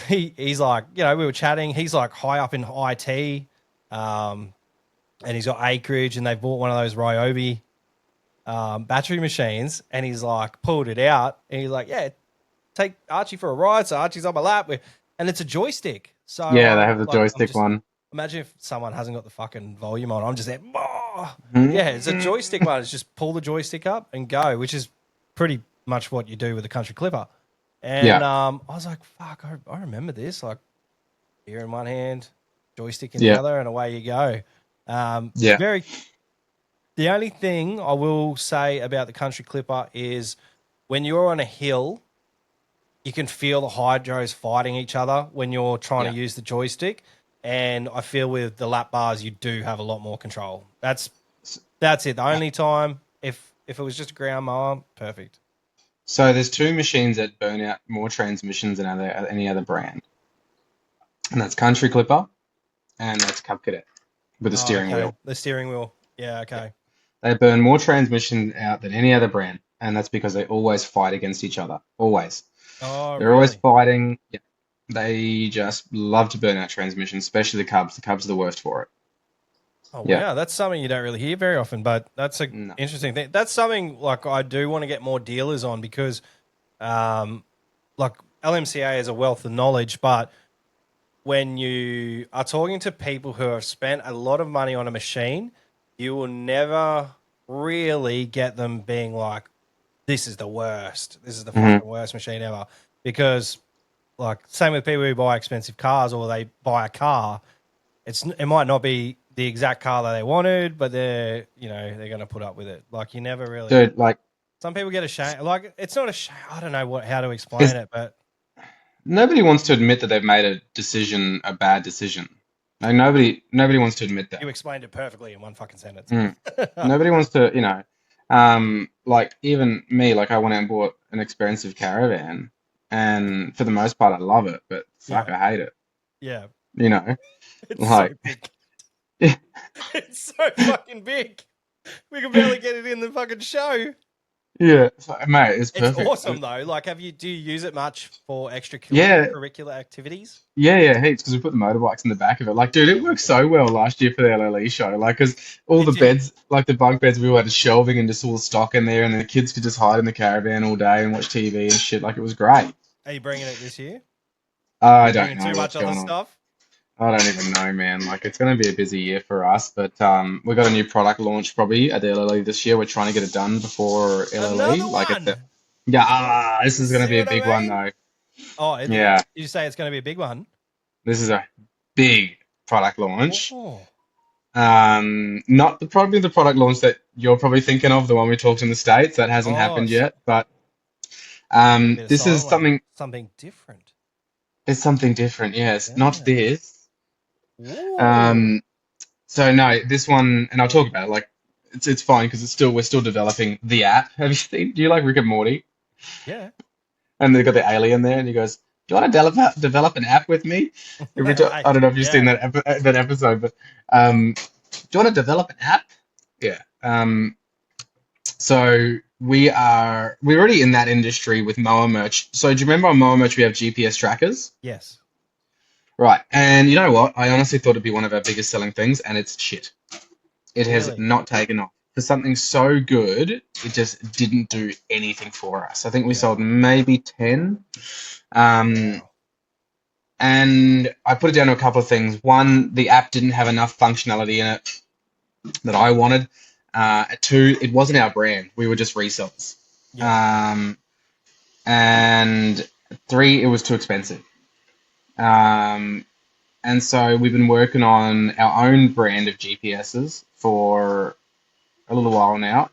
Speaker 1: he's like, you know, we were chatting. He's like high up in IT, and he's got acreage, and they bought one of those Ryobi battery machines, and he's like pulled it out, and he's like, yeah, take Archie for a ride. So Archie's on my lap, and it's a joystick. So
Speaker 2: Yeah, they have the
Speaker 1: I'm
Speaker 2: joystick
Speaker 1: just
Speaker 2: one.
Speaker 1: imagine if someone hasn't got the fucking volume on. I'm just there. "Oh." Yeah, it's a
Speaker 2: Mhm.
Speaker 1: joystick one. It's just pull the joystick up and go, which is pretty much what you do with a Country Clipper. And
Speaker 2: Yeah.
Speaker 1: I was like, fuck, I remember this. Like, beer in one hand, joystick in the
Speaker 2: Yeah.
Speaker 1: other, and away you go.
Speaker 2: Yeah.
Speaker 1: Very. The only thing I will say about the Country Clipper is when you're on a hill, you can feel the hydros fighting each other when you're trying
Speaker 2: Yeah.
Speaker 1: to use the joystick. And I feel with the lap bars, you do have a lot more control. That's it. The only time, if it was just a ground mower, perfect.
Speaker 2: So there's two machines that burn out more transmissions than any other brand, and that's Country Clipper and that's Cub Cadet with a
Speaker 1: Oh,
Speaker 2: steering
Speaker 1: okay.
Speaker 2: wheel.
Speaker 1: The steering wheel. Yeah,
Speaker 2: Yeah.
Speaker 1: okay.
Speaker 2: They burn more transmission out than any other brand, and that's because they always fight against each other. Always.
Speaker 1: Oh,
Speaker 2: They're always
Speaker 1: really?
Speaker 2: fighting. Yeah. They just love to burn out transmissions, especially the Cubs. The Cubs are the worst for it.
Speaker 1: Oh,
Speaker 2: Yeah.
Speaker 1: wow. That's something you don't really hear very often, but that's a
Speaker 2: No.
Speaker 1: interesting thing. That's something like I do want to get more dealers on because, um, like LMCA is a wealth of knowledge, but when you are talking to people who have spent a lot of money on a machine, you will never really get them being like, this is the worst. This is the
Speaker 2: Hmm.
Speaker 1: fucking worst machine ever. Because, like, same with people who buy expensive cars or they buy a car, it might not be the exact car that they wanted, but they're going to put up with it. Like, you never really.
Speaker 2: Dude, like,
Speaker 1: Some people get ashamed. Like, it's not a shame. I don't know how to explain
Speaker 2: is
Speaker 1: it, but
Speaker 2: nobody wants to admit that they've made a bad decision. Like nobody wants to admit
Speaker 1: you
Speaker 2: that.
Speaker 1: explained it perfectly in one fucking sentence.
Speaker 2: Mm. Nobody wants to, like even me, like I went out and bought an expensive caravan, and for the most part, I love it, but fuck,
Speaker 1: Yeah.
Speaker 2: I hate it.
Speaker 1: Yeah.
Speaker 2: You know,
Speaker 1: It's so
Speaker 2: like,
Speaker 1: big. It's so fucking big. We can barely get it in the fucking show.
Speaker 2: yeah, it's like, mate, it's
Speaker 1: It's
Speaker 2: perfect.
Speaker 1: awesome though. Like, do you use it much for
Speaker 2: Yeah,
Speaker 1: extracurricular activities?
Speaker 2: yeah, heaps because we put the motorbikes in the back of it. Like, dude,
Speaker 1: Yeah,
Speaker 2: it worked
Speaker 1: wicked.
Speaker 2: so well last year for the LLE show. Like, because all
Speaker 1: You
Speaker 2: the
Speaker 1: did.
Speaker 2: beds, like the bunk beds, we all had shelving and just all the stock in there, and the kids could just hide in the caravan all day and watch TV and shit. Like, it was great.
Speaker 1: Are you bringing it this year?
Speaker 2: I
Speaker 1: You
Speaker 2: don't
Speaker 1: bringing too
Speaker 2: know
Speaker 1: much
Speaker 2: what's
Speaker 1: other
Speaker 2: going on.
Speaker 1: stuff?
Speaker 2: I don't even know, man. Like, it's going to be a busy year for us, but we got a new product launch probably at the LLE this year. We're trying to get it done before LLE.
Speaker 1: Another
Speaker 2: Like,
Speaker 1: one.
Speaker 2: yeah, this
Speaker 1: You
Speaker 2: is going to
Speaker 1: see
Speaker 2: be a
Speaker 1: what
Speaker 2: big
Speaker 1: I
Speaker 2: one
Speaker 1: mean?
Speaker 2: though.
Speaker 1: Oh,
Speaker 2: Yeah,
Speaker 1: you say it's going to be a big one?
Speaker 2: this is a big product launch.
Speaker 1: Oh,
Speaker 2: Not probably the product launch that you're probably thinking of, the one we talked in the States. That hasn't
Speaker 1: oh,
Speaker 2: happened
Speaker 1: so
Speaker 2: yet, but
Speaker 1: a bit of
Speaker 2: this is
Speaker 1: silent one.
Speaker 2: something.
Speaker 1: Something different.
Speaker 2: It's something different. Yes, not
Speaker 1: Yeah.
Speaker 2: this.
Speaker 1: Ooh.
Speaker 2: Um, so no, this one, and I'll talk about it. Like, it's fine because we're still developing the app. Have you seen? Do you like Rick and Morty?
Speaker 1: Yeah.
Speaker 2: And they've got the alien there, and he goes, "Do you want to develop an app with me?" Every time, I don't know if you've seen
Speaker 1: Yeah.
Speaker 2: that episode, but do you want to develop an app? Yeah. So we're already in that industry with mower merch. So do you remember on mower merch we have GPS trackers?
Speaker 1: Yes.
Speaker 2: Right. And you know what? I honestly thought it'd be one of our biggest selling things, and it's shit. It has
Speaker 1: Really?
Speaker 2: not taken off. For something so good, it just didn't do anything for us. I think we
Speaker 1: Yeah.
Speaker 2: sold maybe 10. Um,
Speaker 1: Wow.
Speaker 2: and I put it down to a couple of things. One, the app didn't have enough functionality in it that I wanted. Two, it wasn't our brand. We were just resellers.
Speaker 1: Yeah.
Speaker 2: Um, and three, it was too expensive. Um, and so we've been working on our own brand of GPSs for a little while now.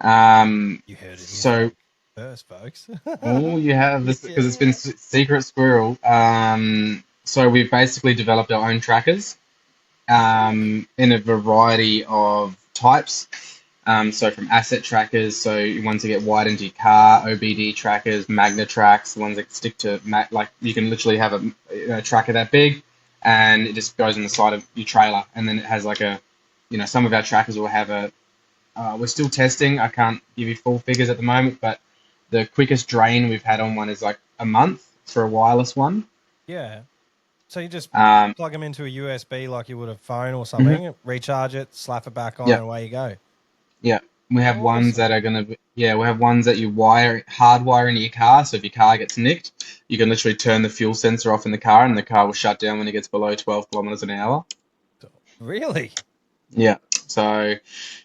Speaker 1: You heard it here
Speaker 2: So
Speaker 1: first, folks.
Speaker 2: all you have this because it's been
Speaker 1: Yeah.
Speaker 2: secret squirrel. So we've basically developed our own trackers in a variety of types. So from asset trackers, so ones that get wired into your car, OBD trackers, magnet tracks, the ones that stick to like you can literally have a tracker that big, and it just goes on the side of your trailer, and then it has like some of our trackers will have we're still testing. I can't give you full figures at the moment, but the quickest drain we've had on one is like a month for a wireless one.
Speaker 1: Yeah. So you just
Speaker 2: Um,
Speaker 1: plug them into a USB like you would a phone or
Speaker 2: mhm,
Speaker 1: something, recharge it, slap it back on,
Speaker 2: yeah,
Speaker 1: and away you go.
Speaker 2: yeah. We have ones that
Speaker 1: Awesome.
Speaker 2: are gonna be, yeah, we have ones that you hardwire into your car. So if your car gets nicked, you can literally turn the fuel sensor off in the car, and the car will shut down when it gets below 12 kilometers an hour.
Speaker 1: Really?
Speaker 2: Yeah. So,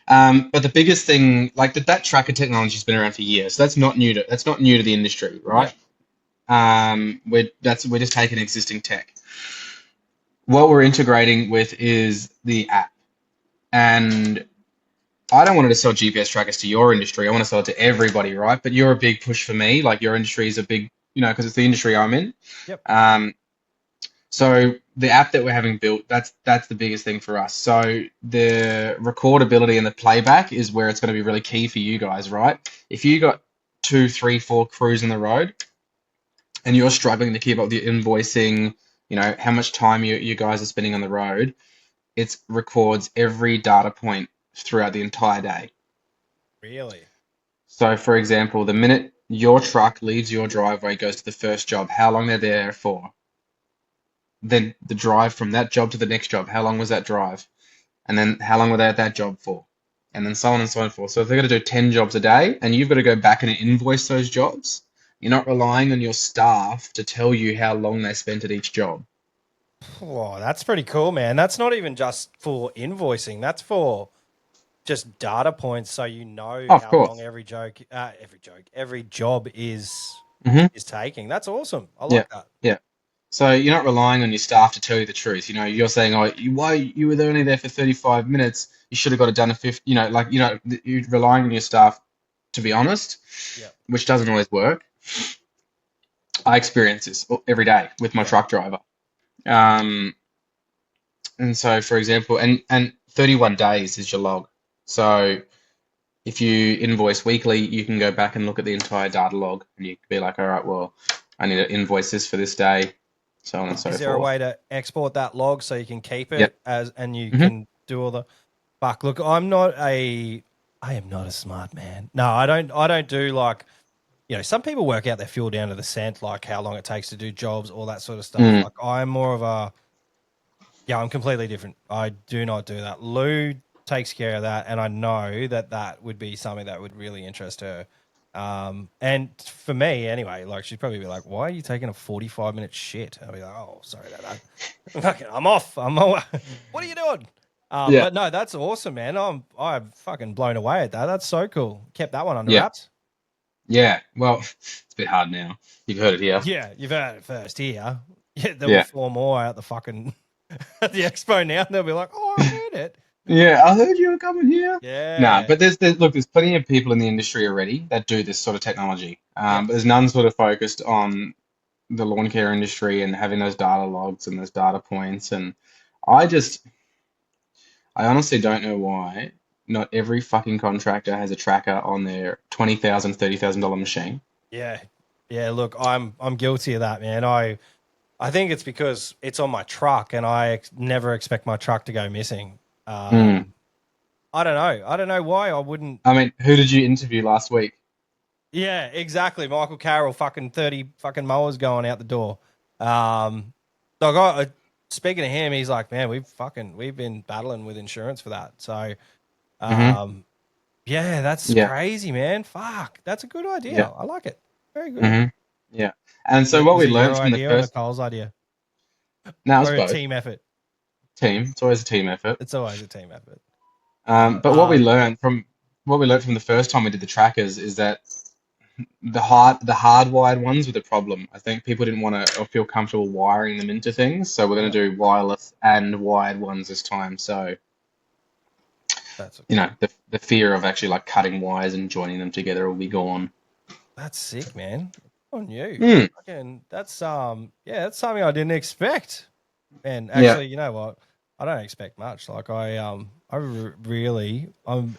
Speaker 2: but the biggest thing, like that tracker technology has been around for years. So that's not new to the industry, right?
Speaker 1: Yeah.
Speaker 2: We're just taking existing tech. What we're integrating with is the app, and I don't want to sell GPS trackers to your industry. I want to sell it to everybody, right? But you're a big push for me. Like your industry is a big, because it's the industry I'm in.
Speaker 1: Yep.
Speaker 2: Um, so the app that we're having built, that's the biggest thing for us. So the recordability and the playback is where it's going to be really key for you guys, right? If you got 2, 3, 4 crews on the road and you're struggling to keep up with your invoicing, how much time you guys are spending on the road, it records every data point throughout the entire day.
Speaker 1: Really?
Speaker 2: So, for example, the minute your truck leaves your driveway, goes to the first job, how long they're there for. Then the drive from that job to the next job, how long was that drive? And then how long were they at that job for? And then so on and so forth. So if they're going to do 10 jobs a day and you've got to go back and invoice those jobs, you're not relying on your staff to tell you how long they spent at each job.
Speaker 1: Oh, that's pretty cool, man. That's not even just for invoicing. That's for just data points, so you know
Speaker 2: Oh, of
Speaker 1: how long
Speaker 2: course.
Speaker 1: every job is
Speaker 2: Hmm.
Speaker 1: taking. That's awesome. I
Speaker 2: Yeah.
Speaker 1: like that.
Speaker 2: Yeah. So you're not relying on your staff to tell you the truth. You're saying, "Oh, why you were only there for 35 minutes? You should have got it done in 50." You're relying on your staff to be honest,
Speaker 1: Yeah.
Speaker 2: which doesn't always work. I experience this every day with my
Speaker 1: Yeah.
Speaker 2: truck driver. Um, and so, for example, and 31 days is your log. So if you invoice weekly, you can go back and look at the entire data log, and you can be like, "All right, well, I need to invoice this for this day," so on and so
Speaker 1: Is there a
Speaker 2: forth.
Speaker 1: way to export that log so you can keep
Speaker 2: Yep.
Speaker 1: it and you
Speaker 2: Hmm.
Speaker 1: can do all the fuck? Look, I am not a smart man. No, I don't do like, some people work out their fuel down to the cent, like how long it takes to do jobs, all that sort of stuff.
Speaker 2: Mm.
Speaker 1: Like I'm more of I'm completely different. I do not do that. Lou takes care of that, and I know that would be something that would really interest her. And for me, anyway, like she'd probably be like, "Why are you taking a 45-minute shit?" I'll be like, "Oh, sorry, Dad. I'm off. What are you doing?"
Speaker 2: Yeah.
Speaker 1: But no, that's awesome, man. I'm fucking blown away at that. That's so cool. Kept that one under
Speaker 2: Yeah.
Speaker 1: wraps.
Speaker 2: Yeah. Well, it's a bit hard now. You've heard it here.
Speaker 1: Yeah, you've heard it first here. Yeah, there'll be
Speaker 2: Yeah.
Speaker 1: 4 more out the fucking at the expo now. They'll be like, "Oh, I heard it."
Speaker 2: Yeah, I heard you were coming here. Nah,
Speaker 1: Yeah.
Speaker 2: but there's plenty of people in the industry already that do this sort of technology.
Speaker 1: Yep.
Speaker 2: But there's none sort of focused on the lawn care industry and having those data logs and those data points. And I just, I honestly don't know why not every fucking contractor has a tracker on their $20,000, $30,000 machine.
Speaker 1: Yeah. Yeah. Look, I'm guilty of that, man. I think it's because it's on my truck, and I never expect my truck to go missing.
Speaker 2: Mm.
Speaker 1: I don't know. I don't know why I wouldn't.
Speaker 2: I mean, who did you interview last week?
Speaker 1: Yeah, exactly. Michael Carroll, fucking 30 fucking mowers going out the door. So speaking of him, he's like, man, we've been battling with insurance for that. So,
Speaker 2: Hmm.
Speaker 1: yeah, that's
Speaker 2: Yeah,
Speaker 1: crazy, man. Fuck, that's a good idea.
Speaker 2: yeah,
Speaker 1: I like it. Very good.
Speaker 2: hmm yeah. And
Speaker 1: Was
Speaker 2: so
Speaker 1: it
Speaker 2: what
Speaker 1: was
Speaker 2: we
Speaker 1: it
Speaker 2: learned
Speaker 1: your
Speaker 2: from the
Speaker 1: idea or
Speaker 2: first
Speaker 1: Nicole's idea,
Speaker 2: now it's
Speaker 1: or a
Speaker 2: both
Speaker 1: team effort?
Speaker 2: team. It's always a team effort.
Speaker 1: It's always a team effort.
Speaker 2: But what we learned from the first time we did the trackers is that the hardwired ones were the problem. I think people didn't want to or feel comfortable wiring them into things, so we're going
Speaker 1: Yeah.
Speaker 2: to do wireless and wired ones this time. So
Speaker 1: That's
Speaker 2: you know, the fear of actually like cutting wires and joining them together will be gone.
Speaker 1: That's sick, man. On you.
Speaker 2: Mm,
Speaker 1: Again, that's that's something I didn't expect. And
Speaker 2: yeah.
Speaker 1: actually, you know what? I don't expect much. Like I'm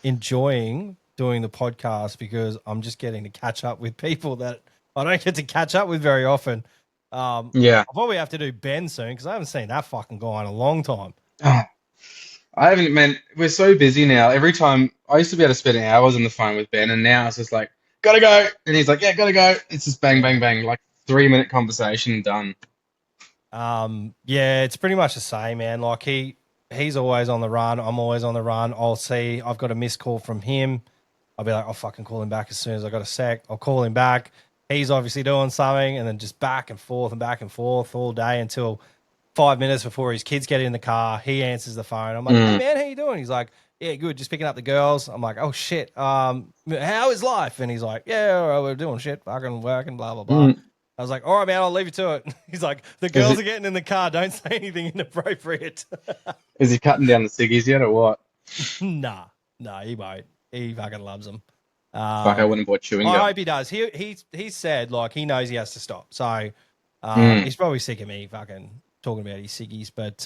Speaker 1: enjoying doing the podcast because I'm just getting to catch up with people that I don't get to catch up with very often.
Speaker 2: Yeah.
Speaker 1: I'll probably have to do Ben soon because I haven't seen that fucking guy in a long time.
Speaker 2: I haven't, man. We're so busy now. Every time I used to be able to spend hours on the phone with Ben, and now it's just like, gotta go. And he's like, yeah, gotta go. It's just bang, bang,
Speaker 1: Yeah.
Speaker 2: bang. Like 3 minute conversation done.
Speaker 1: Yeah, it's pretty much the same, man. Like he's always on the run. I'm always on the run. I've got a missed call from him. I'll be like, I'll fucking call him back as soon as I got a sec. I'll call him back. He's obviously doing something, and then just back and forth all day until 5 minutes before his kids get in the car. He answers the phone. I'm like, hey
Speaker 2: Mm.
Speaker 1: man, how you doing? He's like, yeah, good. Just picking up the girls. I'm like, oh shit. How is life? And he's like, yeah, all right, we're doing shit, fucking working, blah blah blah.
Speaker 2: Mm.
Speaker 1: I was like, all right, man, I'll leave you to it. He's like, the
Speaker 2: Is
Speaker 1: girls
Speaker 2: it?
Speaker 1: are getting in the car. Don't say anything inappropriate.
Speaker 2: Is he cutting down the ciggies yet or what?
Speaker 1: Nah, he won't. He fucking loves them.
Speaker 2: Fuck, I wouldn't have bought chewing
Speaker 1: I
Speaker 2: gum.
Speaker 1: hope he does. He said like he knows he has to stop. So
Speaker 2: Mm.
Speaker 1: he's probably sick of me fucking talking about his ciggies. But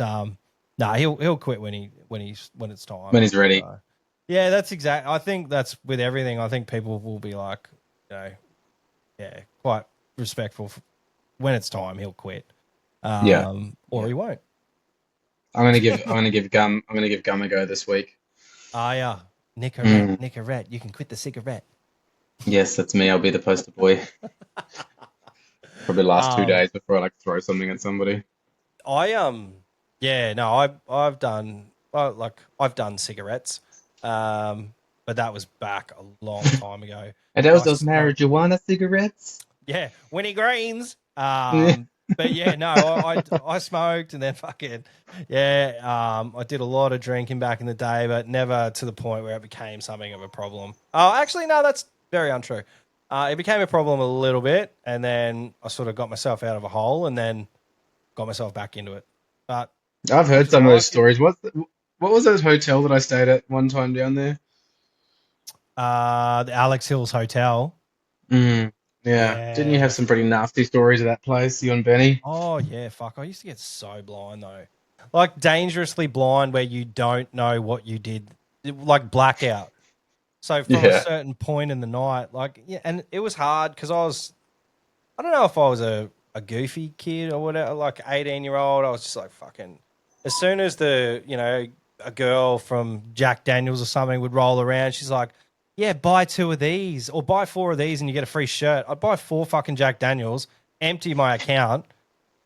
Speaker 1: nah, he'll quit when it's time.
Speaker 2: When he's ready.
Speaker 1: So, yeah, that's exact. I think that's with everything. I think people will be like, you know, yeah, quite respectful. When it's time, he'll quit,
Speaker 2: Yeah.
Speaker 1: or he won't.
Speaker 2: I'm gonna give gum a go this week.
Speaker 1: Ah, yeah,
Speaker 2: Mm.
Speaker 1: Nicorette. You can quit the cigarette.
Speaker 2: Yes, that's me. I'll be the poster boy. Probably last two
Speaker 1: Um,
Speaker 2: days before I like throw something at somebody.
Speaker 1: yeah, no, I've done cigarettes, but that was back a long time ago.
Speaker 2: And
Speaker 1: But I
Speaker 2: those
Speaker 1: smoked,
Speaker 2: marijuana cigarettes?
Speaker 1: yeah, Winnie Greens.
Speaker 2: Yeah.
Speaker 1: But yeah, no, I smoked and then fucking yeah, I did a lot of drinking back in the day, but never to the point where it became something of a problem. Oh, actually, no, that's very untrue. It became a problem a little bit, and then I sort of got myself out of a hole, and then got myself back into it. But
Speaker 2: I've
Speaker 1: it's
Speaker 2: heard
Speaker 1: all
Speaker 2: some of
Speaker 1: right.
Speaker 2: those stories. What was that hotel that I stayed at one time down there?
Speaker 1: The Alex Hills Hotel.
Speaker 2: Mm, yeah. Didn't you
Speaker 1: Yeah.
Speaker 2: have some pretty nasty stories of that place, you and Benny?
Speaker 1: Oh yeah, fuck. I used to get so blind though. Like dangerously blind where you don't know what you did. Like blackout. So from a
Speaker 2: Yeah.
Speaker 1: certain point in the night, like yeah, and it was hard because I don't know if I was a goofy kid or whatever, like 18-year-old. I was just like fucking as soon as a girl from Jack Daniels or something would roll around, she's like, yeah, buy two of these or buy four of these and you get a free shirt. I'd buy four fucking Jack Daniels, empty my account,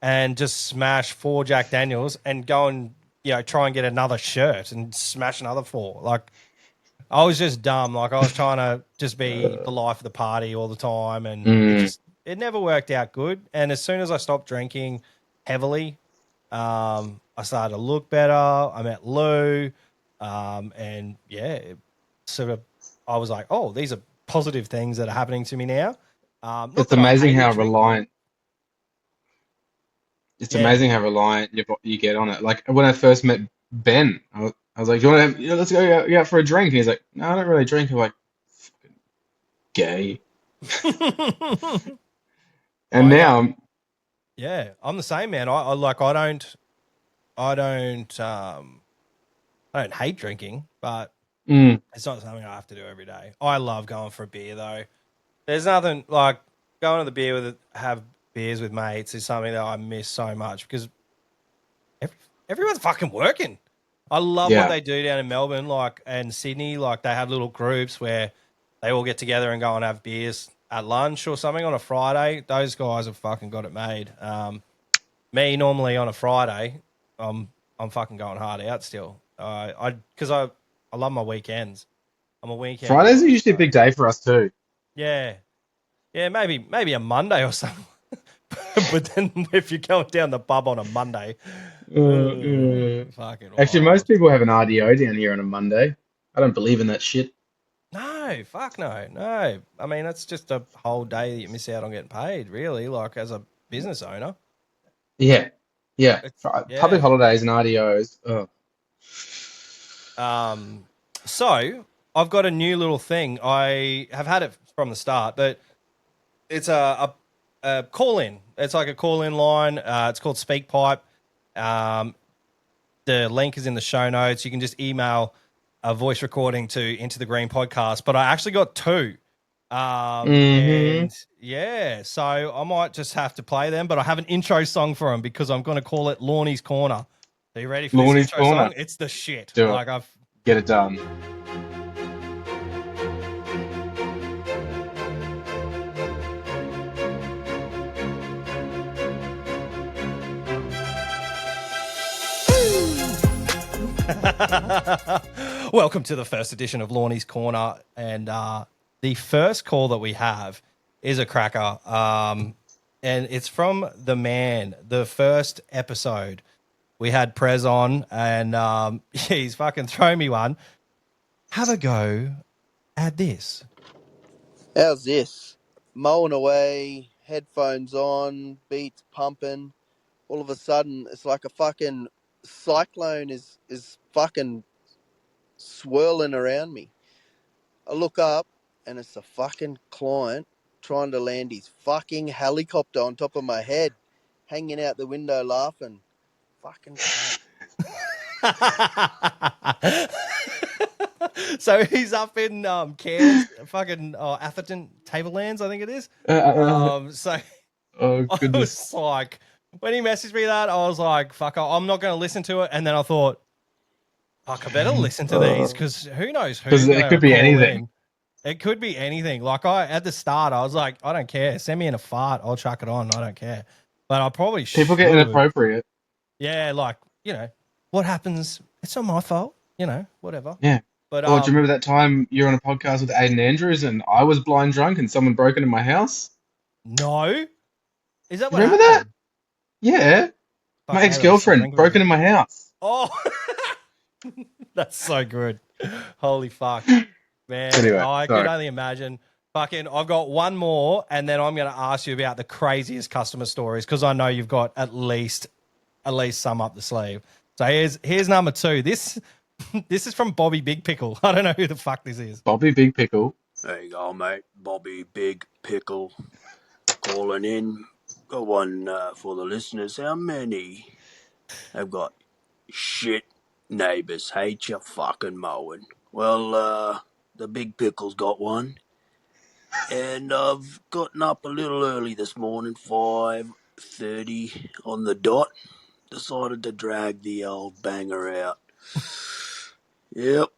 Speaker 1: and just smash four Jack Daniels and go and try and get another shirt and smash another four. Like I was just dumb. Like I was trying to just be the life of the party all the time, and
Speaker 2: Mm.
Speaker 1: it never worked out good. And as soon as I stopped drinking heavily, I started to look better. I met Lou, and yeah, sort of I was like, oh, these are positive things that are happening to me now. Not
Speaker 2: It's
Speaker 1: that I
Speaker 2: amazing
Speaker 1: hated
Speaker 2: how
Speaker 1: drinking.
Speaker 2: reliant. It's
Speaker 1: Yeah,
Speaker 2: amazing how reliant you get on it. Like when I first met Ben, I was like, "You want to? Let's go out for a drink." And he's like, "No, I don't really drink." I'm like, "Gay." And
Speaker 1: I
Speaker 2: now,
Speaker 1: yeah, I'm the same man. I like I don't I don't hate drinking, but
Speaker 2: mm,
Speaker 1: it's not something I have to do every day. I love going for a beer though. There's nothing like going to the beer with have beers with mates is something that I miss so much because every, everyone's fucking working. I love what
Speaker 2: yeah,
Speaker 1: they do down in Melbourne, like and Sydney. Like they have little groups where they all get together and go and have beers at lunch or something on a Friday. Those guys have fucking got it made. Me normally on a Friday, I'm fucking going hard out still. I love my weekends. I'm a weekend
Speaker 2: Fridays are
Speaker 1: guy.
Speaker 2: usually a
Speaker 1: So
Speaker 2: big day for us too.
Speaker 1: yeah, yeah, maybe a Monday or something. But then if you're going down the pub on a Monday, fucking
Speaker 2: Actually, most
Speaker 1: wild.
Speaker 2: people have an RDO down here on a Monday. I don't believe in that shit.
Speaker 1: No, fuck no, no. I mean, that's just a whole day that you miss out on getting paid. Really, like as a business owner,
Speaker 2: Yeah, yeah.
Speaker 1: it's
Speaker 2: Public
Speaker 1: yeah.
Speaker 2: holidays and RDOs. Oh,
Speaker 1: Um, So I've got a new little thing. I have had it from the start, but it's a call in. It's like a call in line. It's called SpeakPipe. Um, the link is in the show notes. You can just email a voice recording to Into the Green Podcast. But I actually got two. And yeah, so I might just have to play them, but I have an intro song for them because I'm going to call it Lawny's Corner. Are you ready for this
Speaker 2: Lawny's
Speaker 1: intro
Speaker 2: Corner.
Speaker 1: song? It's the shit.
Speaker 2: Do it.
Speaker 1: Like I've
Speaker 2: Get it done.
Speaker 1: Welcome to the first edition of Lawny's Corner, and the first call that we have is a cracker, and it's from the man. The first episode we had Prez on, and he's fucking thrown me one. Have a go at this.
Speaker 3: How's this? Mowing away, headphones on, beats pumping. All of a sudden, it's like a fucking cyclone is fucking swirling around me. I look up, and it's a fucking client trying to land his fucking helicopter on top of my head, hanging out the window laughing. Fucking cunt.
Speaker 1: So he's up in Cairns, fucking Atherton Tablelands, I think it is. So
Speaker 2: Oh,
Speaker 1: I
Speaker 2: goodness.
Speaker 1: was like, when he messaged me that, I was like, fuck, I'm not going to listen to it. And then I thought, fuck, I better listen to these because who knows who.
Speaker 2: Because it could be anything.
Speaker 1: It could be anything. Like at the start, I was like, I don't care. Send me in a fart. I'll chuck it on. I don't care. But I probably
Speaker 2: People get inappropriate.
Speaker 1: Yeah, like, what happens? It's not my fault. Whatever.
Speaker 2: Yeah.
Speaker 1: But
Speaker 2: Do you remember that time you were on a podcast with Aiden Andrews and I was blind drunk and someone broke into my house?
Speaker 1: No. Is that what
Speaker 2: Remember
Speaker 1: happened?
Speaker 2: that? Yeah.
Speaker 1: Fuck,
Speaker 2: My ex-girlfriend broke into my house.
Speaker 1: Oh, that's so good. Holy fuck. Man,
Speaker 2: Anyway,
Speaker 1: I
Speaker 2: sorry.
Speaker 1: could only imagine. Fucking, I've got one more, and then I'm going to ask you about the craziest customer stories because I know you've got at least some up the sleeve. So here's number two. This is from Bobby Big Pickle. I don't know who the fuck this is.
Speaker 2: Bobby Big Pickle.
Speaker 4: There you go, mate. Bobby Big Pickle calling in. Got one for the listeners. How many have got shit neighbours hate your fucking mowing? Well, the Big Pickle's got one. And I've gotten up a little early this morning, 5:30 on the dot. Decided to drag the old banger out. Yep.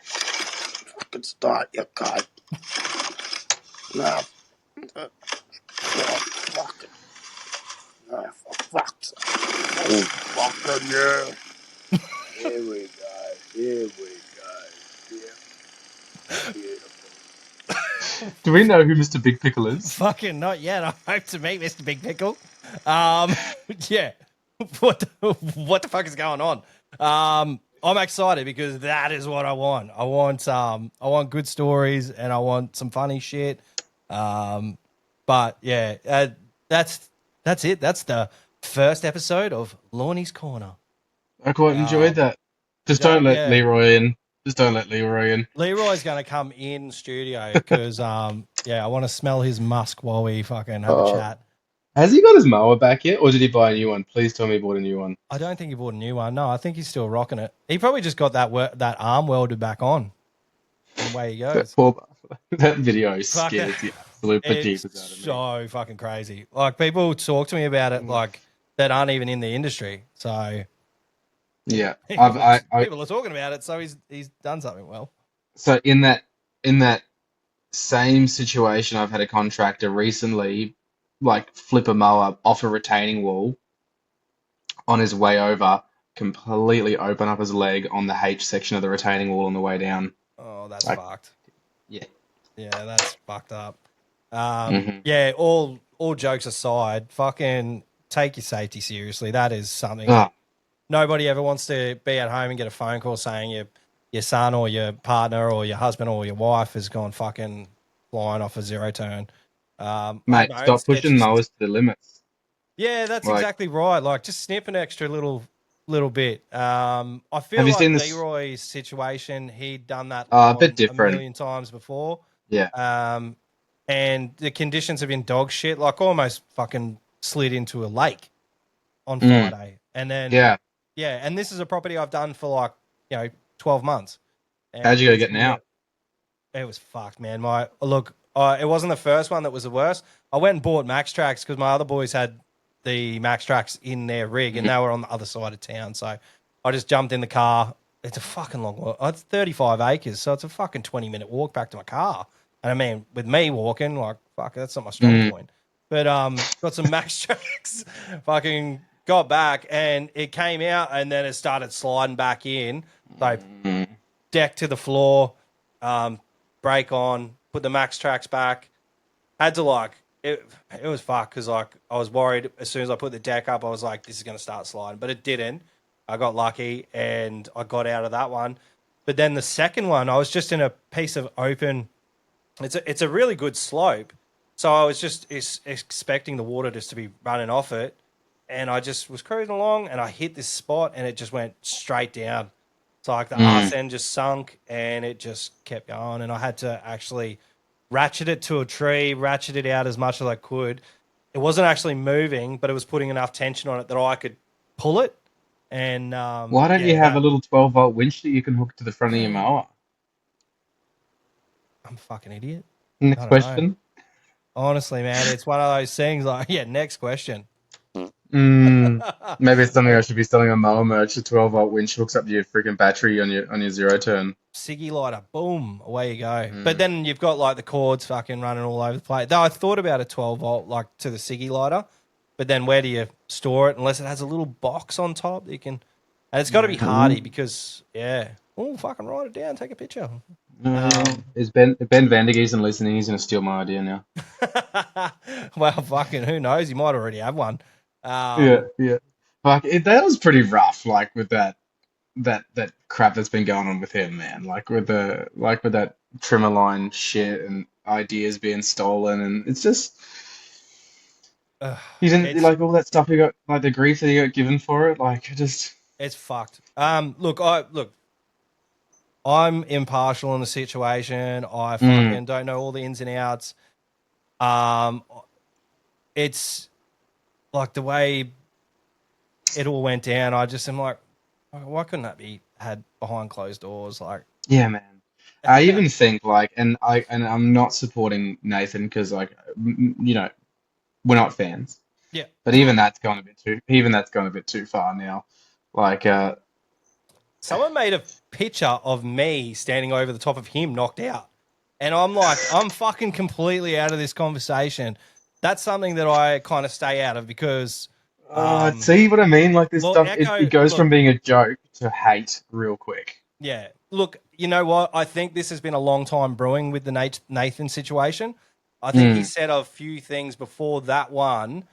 Speaker 4: Fucking start your cut. No. Fucking. No, for fuck's sake. Oh, fucking yeah. Here we go. Yeah. Beautiful.
Speaker 2: Do we know who Mr. Big Pickle is?
Speaker 1: Fucking not yet. I hope to meet Mr. Big Pickle. Yeah. What the fuck is going on? I'm excited because that is what I want. I want good stories and I want some funny shit. But yeah, that's it. That's the first episode of Lawny's Corner.
Speaker 2: I quite enjoyed that. Just don't let Leroy in. Just don't let Leroy in.
Speaker 1: Leroy's going to come in studio because, I want to smell his musk while we fucking have a chat.
Speaker 2: Has he got his mower back yet, or did he buy a new one? Please tell me he bought a new one.
Speaker 1: I don't think he bought a new one. No, I think he's still rocking it. He probably just got that arm welded back on. And away he goes.
Speaker 2: That video scares the absolute bejesus out of me.
Speaker 1: So fucking crazy. Like, people talk to me about it like that aren't even in the industry. So
Speaker 2: yeah,
Speaker 1: people are talking about it. So he's done something well.
Speaker 2: So in that same situation, I've had a contractor recently like flip a mower off a retaining wall on his way over, completely open up his leg on the H section of the retaining wall on the way down.
Speaker 1: Oh, that's fucked.
Speaker 2: Yeah.
Speaker 1: Yeah, that's fucked up. Yeah, all jokes aside, fucking take your safety seriously. That is something nobody ever wants to be at home and get a phone call saying your son or your partner or your husband or your wife has gone fucking flying off a zero turn.
Speaker 2: Mate, stop pushing mowers to the limits.
Speaker 1: Yeah, that's
Speaker 2: Like,
Speaker 1: exactly right. Like, just snip an extra little bit. I feel
Speaker 2: have you
Speaker 1: like
Speaker 2: seen this?
Speaker 1: Leroy's situation, he'd done that
Speaker 2: A bit
Speaker 1: on a
Speaker 2: different.
Speaker 1: million times before.
Speaker 2: Yeah.
Speaker 1: And the conditions have been dog shit. Like, almost fucking slid into a lake on
Speaker 2: Mm.
Speaker 1: Friday. And then,
Speaker 2: Yeah.
Speaker 1: and this is a property I've done for like, 12 months.
Speaker 2: How'd
Speaker 1: And
Speaker 2: you go getting out?
Speaker 1: it was fucked, man. It wasn't the first one that was the worst. I went and bought Max Tracks because my other boys had the Max Tracks in their rig, and they were on the other side of town. So I just jumped in the car. It's a fucking long walk. It's 35 acres, so it's a fucking 20-minute walk back to my car. And I mean, with me walking, like, fuck, that's not my strong point. But got some Max Tracks, fucking got back, and it came out, and then it started sliding back in. So deck to the floor, brake on, put the Max Tracks back. Had to it was fucked because I was worried as soon as I put the deck up, I was like, this is going to start sliding, but it didn't. I got lucky and I got out of that one. But then the second one, I was just in a piece of open. It's a really good slope, so I was just expecting the water just to be running off it, and I just was cruising along and I hit this spot and it just went straight down. So like the arse end just sunk and it just kept going, and I had to actually ratchet it to a tree, ratchet it out as much as I could. It wasn't actually moving, but it was putting enough tension on it that I could pull it. And
Speaker 2: Why don't you have a little 12-volt winch that you can hook to the front of your mower?
Speaker 1: I'm a fucking idiot.
Speaker 2: Next question.
Speaker 1: Honestly, man, it's one of those things like, next question.
Speaker 2: Maybe it's something I should be selling on mower merch. A 12-volt winch hooks up your freaking battery on your zero turn.
Speaker 1: Siggy lighter, boom, away you go. But then you've got like the cords fucking running all over the place. Though I thought about a 12-volt like to the Siggy lighter, but then where do you store it unless it has a little box on top that you can? And it's got to be hardy because fucking write it down, take a picture.
Speaker 2: Is Ben Vandergeesen listening? He's gonna steal my idea now.
Speaker 1: Well, fucking who knows? You might already have one.
Speaker 2: Yeah. Fuck, that was pretty rough. Like with that crap that's been going on with him, man. Like with that trimmer line shit and ideas being stolen, and it's just he didn't like all that stuff he got, like the grief that he got given for it. Like
Speaker 1: it's fucked. Look, I'm impartial in the situation. I fucking don't know all the ins and outs. It's like the way it all went down. I just am like, why couldn't that be had behind closed doors? Like,
Speaker 2: yeah, man. I even think like, and I'm not supporting Nathan because like, we're not fans.
Speaker 1: Yeah.
Speaker 2: But even that's gone a bit too far now. Like,
Speaker 1: someone made a picture of me standing over the top of him knocked out. And I'm like, I'm fucking completely out of this conversation. That's something that I kind of stay out of because...
Speaker 2: see what I mean? Like this stuff,
Speaker 1: Echo,
Speaker 2: it goes from being a joke to hate real quick.
Speaker 1: Yeah. Look, you know what? I think this has been a long time brewing with the Nathan situation. I think he said a few things before that one,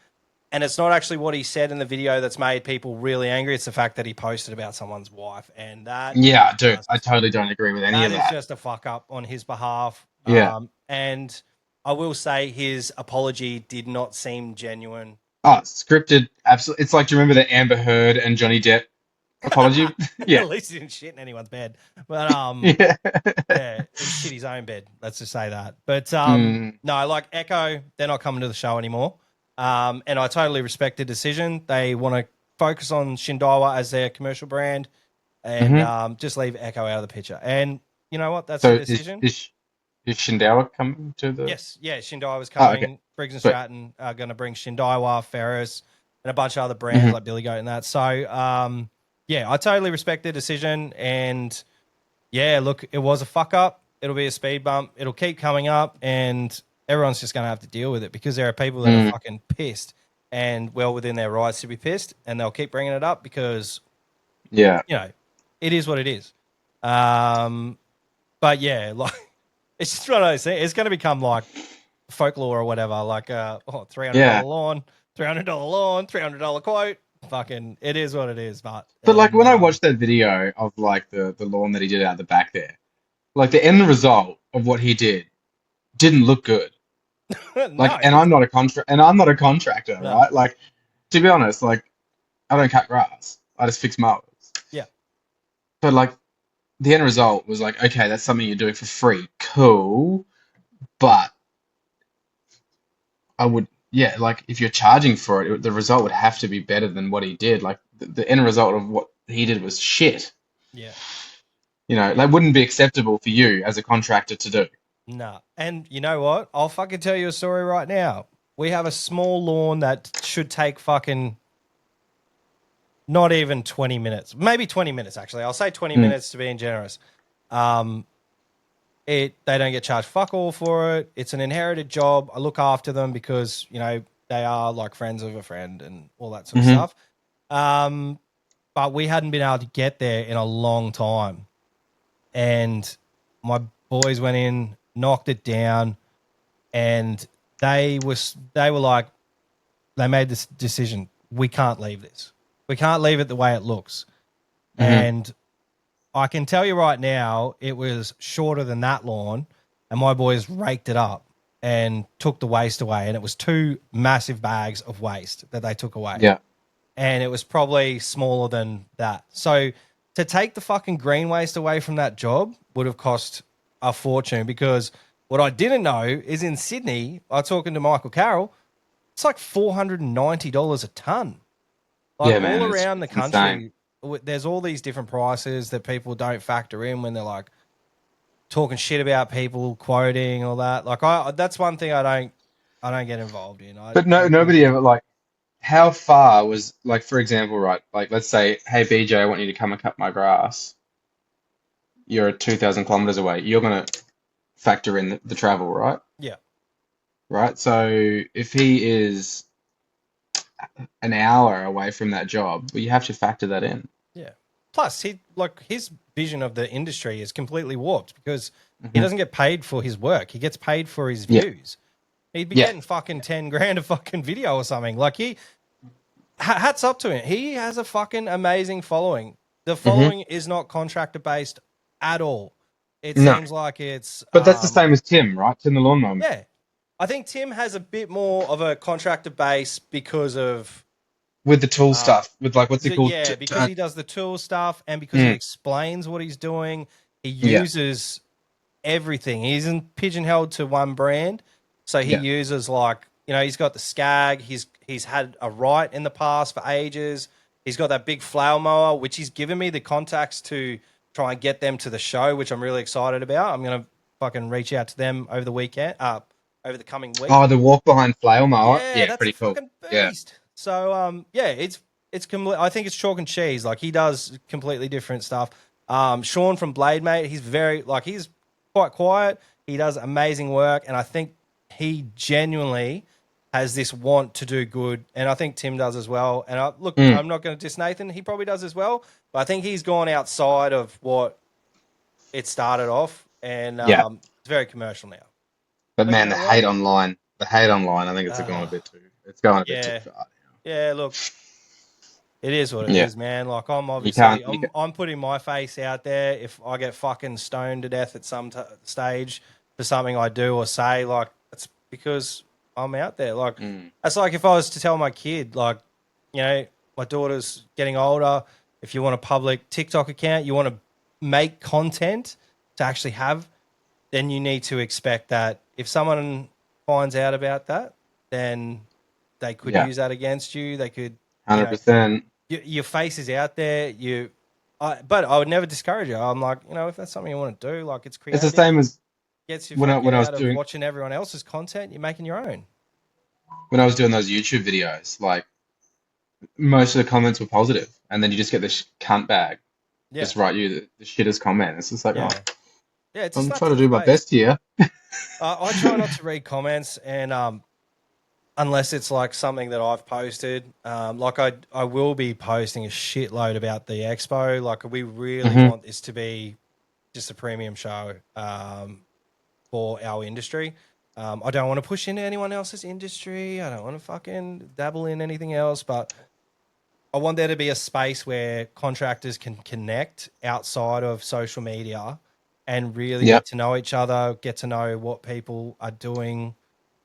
Speaker 1: and it's not actually what he said in the video that's made people really angry. It's the fact that he posted about someone's wife, and that...
Speaker 2: Yeah, dude, I totally don't agree with any of that.
Speaker 1: That is just a fuck up on his behalf.
Speaker 2: Yeah.
Speaker 1: And I will say his apology did not seem genuine.
Speaker 2: Oh, scripted, absolutely. It's like, do you remember the Amber Heard and Johnny Depp apology? Yeah.
Speaker 1: At least he didn't shit in anyone's bed. But he shit his own bed. Let's just say that. But no, like Echo, they're not coming to the show anymore. And I totally respect the decision. They want to focus on Shindawa as their commercial brand and just leave Echo out of the picture. And you know what? That's the decision.
Speaker 2: Is Shindawa coming to the...
Speaker 1: Yes, Shindawa was coming.
Speaker 2: Okay.
Speaker 1: Briggs and Stratton are going to bring Shindawa, Ferris, and a bunch of other brands like Billy Goat and that. So, I totally respect their decision. And, look, it was a fuck up. It'll be a speed bump. It'll keep coming up, and everyone's just going to have to deal with it because there are people that are fucking pissed and well within their rights to be pissed, and they'll keep bringing it up because, it is what it is. But, like... It's just one of those things. It's going to become like folklore or whatever, like $300 lawn, $300 quote. Fucking, it is what it is. But
Speaker 2: like when I watched that video of like the lawn that he did out the back there, like the end result of what he didn't look good. Like, and I'm not a contractor, right? Like, to be honest, like I don't cut grass. I just fix mowers.
Speaker 1: Yeah.
Speaker 2: But like the end result was like, okay, that's something you're doing for free. Cool. But I would, yeah, like if you're charging for it, the result would have to be better than what he did. Like the end result of what he did was shit.
Speaker 1: Yeah.
Speaker 2: You know, that wouldn't be acceptable for you as a contractor to do.
Speaker 1: Nah. And you know what? I'll fucking tell you a story right now. We have a small lawn that should take fucking not even 20 minutes. Maybe 20 minutes, actually. I'll say 20 minutes to being generous. They don't get charged fuck all for it. It's an inherited job. I look after them because, you know, they are like friends of a friend and all that sort of stuff. But we hadn't been able to get there in a long time. And my boys went in, knocked it down, and they were like, they made this decision. We can't leave this. We can't leave it the way it looks. And I can tell you right now, it was shorter than that lawn, and my boys raked it up and took the waste away. And it was 2 massive bags of waste that they took away.
Speaker 2: Yeah.
Speaker 1: And it was probably smaller than that. So to take the fucking green waste away from that job would have cost a fortune, because what I didn't know is in Sydney, I was talking to Michael Carroll, it's like $490 a ton. Like
Speaker 2: Yeah, man,
Speaker 1: all
Speaker 2: it's
Speaker 1: around the
Speaker 2: insane.
Speaker 1: country, there's all these different prices that people don't factor in when they're like talking shit about people, quoting, all that. Like that's one thing I don't get involved in.
Speaker 2: But no, nobody ever like. How far was like, for example, right? Like, let's say, hey BJ, I want you to come and cut my grass. You're 2,000 kilometers away. You're gonna factor in the travel, right?
Speaker 1: Yeah.
Speaker 2: Right. So if he is an hour away from that job, well, you have to factor that in.
Speaker 1: Yeah. Plus, his vision of the industry is completely warped because he doesn't get paid for his work. He gets paid for his views. He'd be getting fucking 10 grand a fucking video or something. Like hats up to him. He has a fucking amazing following. The following is not contractor based at all. It seems like it's.
Speaker 2: But that's the same as Tim, right? Tim the lawnmower.
Speaker 1: Yeah. I think Tim has a bit more of a contractor base because of.
Speaker 2: With the tool stuff, with like what's it called?
Speaker 1: Yeah, because he does the tool stuff and because he explains what he's doing. He uses everything. He isn't pigeonholed to one brand. So he uses like, you know, he's got the Skag. He's had a Right in the past for ages. He's got that big flower mower, which he's given me the contacts to try and get them to the show, which I'm really excited about. I'm going to fucking reach out to them over the weekend, over the coming week.
Speaker 2: Oh, the walk behind flower mower.
Speaker 1: Yeah, that's
Speaker 2: pretty cool.
Speaker 1: Fucking beast. So, it's complete. I think it's chalk and cheese. Like he does completely different stuff. Sean from Blade Mate, he's he's quite quiet. He does amazing work, and I think he genuinely has this want to do good, and I think Tim does as well. And I'm not going to diss Nathan. He probably does as well, but I think he's gone outside of what it started off, and it's very commercial now.
Speaker 2: But man, the hate online, I think it's going a bit too. It's going a bit too far.
Speaker 1: Yeah, look, it is what it is, man. Like I'm obviously, I'm putting my face out there. If I get fucking stoned to death at some stage for something I do or say, like it's because I'm out there. Like that's like if I was to tell my kid, like, you know, my daughter's getting older. If you want a public TikTok account, you want to make content to actually have, then you need to expect that if someone finds out about that, then they could use that against you. They could
Speaker 2: 100%.
Speaker 1: Your face is out there. But I would never discourage you. I'm like, you know, if that's something you want to do, like it's creative.
Speaker 2: It's the same as
Speaker 1: gets you
Speaker 2: when I was
Speaker 1: out of watching everyone else's content. You're making your own.
Speaker 2: When I was doing those YouTube videos, like most of the comments were positive, and then you just get this cunt bag, just write you the shittest comment. It's just like,
Speaker 1: it's
Speaker 2: I'm trying to do my best here.
Speaker 1: I try not to read comments, and unless it's like something that I've posted, like I will be posting a shitload about the expo. Like we really want this to be just a premium show for our industry. I don't want to push into anyone else's industry. I don't want to fucking dabble in anything else, but I want there to be a space where contractors can connect outside of social media and really get to know each other, get to know what people are doing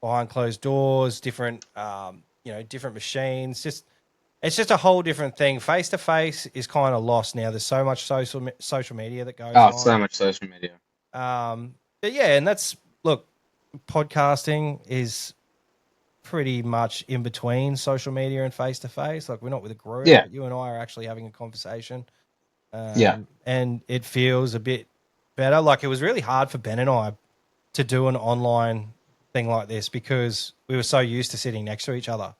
Speaker 1: behind closed doors, different, different machines, just it's just a whole different thing. Face to face is kind of lost now. There's so much social media that goes
Speaker 2: Oh,
Speaker 1: on.
Speaker 2: so much social media.
Speaker 1: But yeah, and look, podcasting is pretty much in between social media and face to face. Like we're not with a group,
Speaker 2: Yeah.
Speaker 1: but you and I are actually having a conversation.
Speaker 2: Yeah.
Speaker 1: And it feels a bit better. Like it was really hard for Ben and I to do an online thing like this because we were so used to sitting next to each other.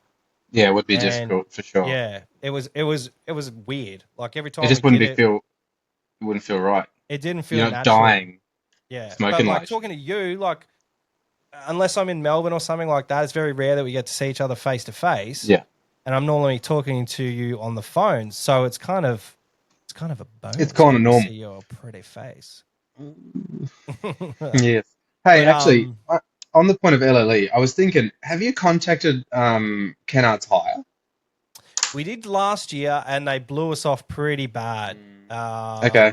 Speaker 2: Yeah, it would be
Speaker 1: And
Speaker 2: difficult for sure.
Speaker 1: yeah, it was weird. Like every time
Speaker 2: It just
Speaker 1: we
Speaker 2: wouldn't
Speaker 1: did
Speaker 2: it wouldn't feel right.
Speaker 1: it didn't feel
Speaker 2: You're not
Speaker 1: natural.
Speaker 2: dying.
Speaker 1: Yeah,
Speaker 2: smoking
Speaker 1: but like
Speaker 2: like
Speaker 1: talking to you, like unless I'm in Melbourne or something like that, it's very rare that we get to see each other face to face.
Speaker 2: Yeah.
Speaker 1: And I'm normally talking to you on the phone, so it's kind of a bonus.
Speaker 2: It's kind of
Speaker 1: to
Speaker 2: normal.
Speaker 1: see your pretty face.
Speaker 2: Yes. Hey,
Speaker 1: But,
Speaker 2: actually, on the point of LLE, I was thinking, have you contacted Kennard's Hire?
Speaker 1: we did last year, and they blew us off pretty bad.
Speaker 2: Okay.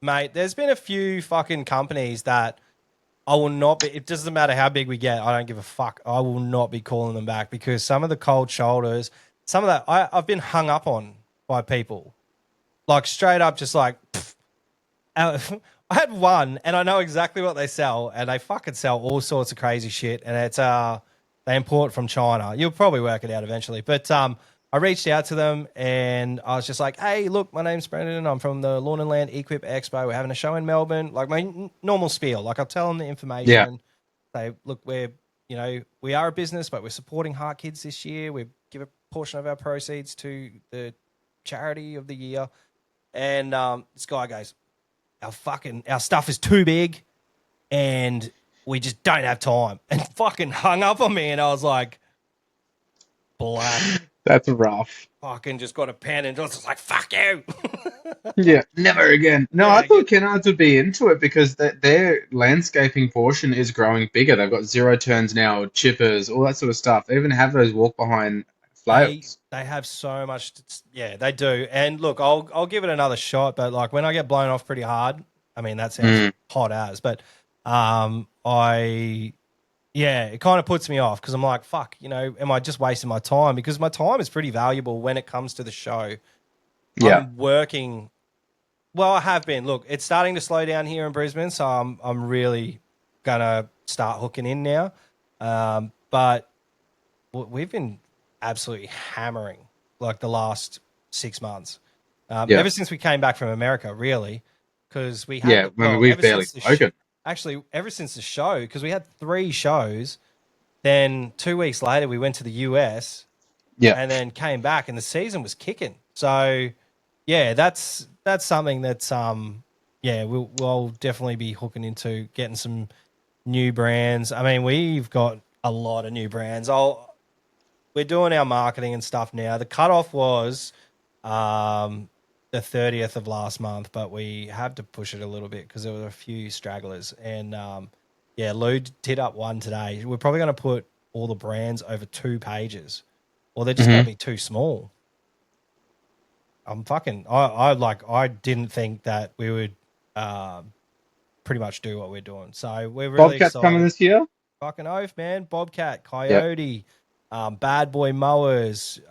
Speaker 1: Mate, there's been a few fucking companies that I will not be. It doesn't matter how big we get. I don't give a fuck. I will not be calling them back because some of the cold shoulders, some of that, I've been hung up on by people, like straight up, just like. I had one, and I know exactly what they sell, and they fucking sell all sorts of crazy shit, and it's they import from China. You'll probably work it out eventually, but I reached out to them, and I was just like, "Hey, look, my name's Brendan. I'm from the Lawn and Land Equip Expo. We're having a show in Melbourne." Like my normal spiel, like I'll tell them the information.
Speaker 2: Yeah.
Speaker 1: Say, look, we are a business, but we're supporting Heart Kids this year. We give a portion of our proceeds to the charity of the year, and this guy goes, our stuff is too big and we just don't have time, and fucking hung up on me. And I was like, black.
Speaker 2: That's rough.
Speaker 1: Fucking just got a pen and just like, fuck you.
Speaker 2: Yeah, never again. No,
Speaker 1: Yeah,
Speaker 2: I thought Kennard's would be into it because their landscaping portion is growing bigger. They've got zero turns now, chippers, all that sort of stuff. They even have those walk behind flails.
Speaker 1: They have so much. Yeah, they do. And look, I'll give it another shot. But like when I get blown off pretty hard, I mean that sounds hot as. But it kind of puts me off because I'm like, fuck, am I just wasting my time? Because my time is pretty valuable when it comes to the show.
Speaker 2: Yeah.
Speaker 1: I'm working. Well, I have been. Look, it's starting to slow down here in Brisbane, so I'm really gonna start hooking in now. But we've been absolutely hammering like the last 6 months, ever since we came back from America, really, because we had
Speaker 2: we've barely spoken.
Speaker 1: Actually, ever since the show, because we had 3 shows, then 2 weeks later we went to the US, and then came back, and the season was kicking. So, yeah, that's something that's we'll definitely be hooking into getting some new brands. I mean, we've got a lot of new brands. We're doing our marketing and stuff now. The cutoff was the 30th of last month, but we had to push it a little bit because there were a few stragglers. And Lou did up one today. We're probably going to put all the brands over 2 pages, or they're just going to be too small. I didn't think that we would pretty much do what we're doing. So we're really
Speaker 2: Bobcat's
Speaker 1: excited.
Speaker 2: coming this year?
Speaker 1: Fucking oath, man. Bobcat, Coyote, Bad Boy Mowers,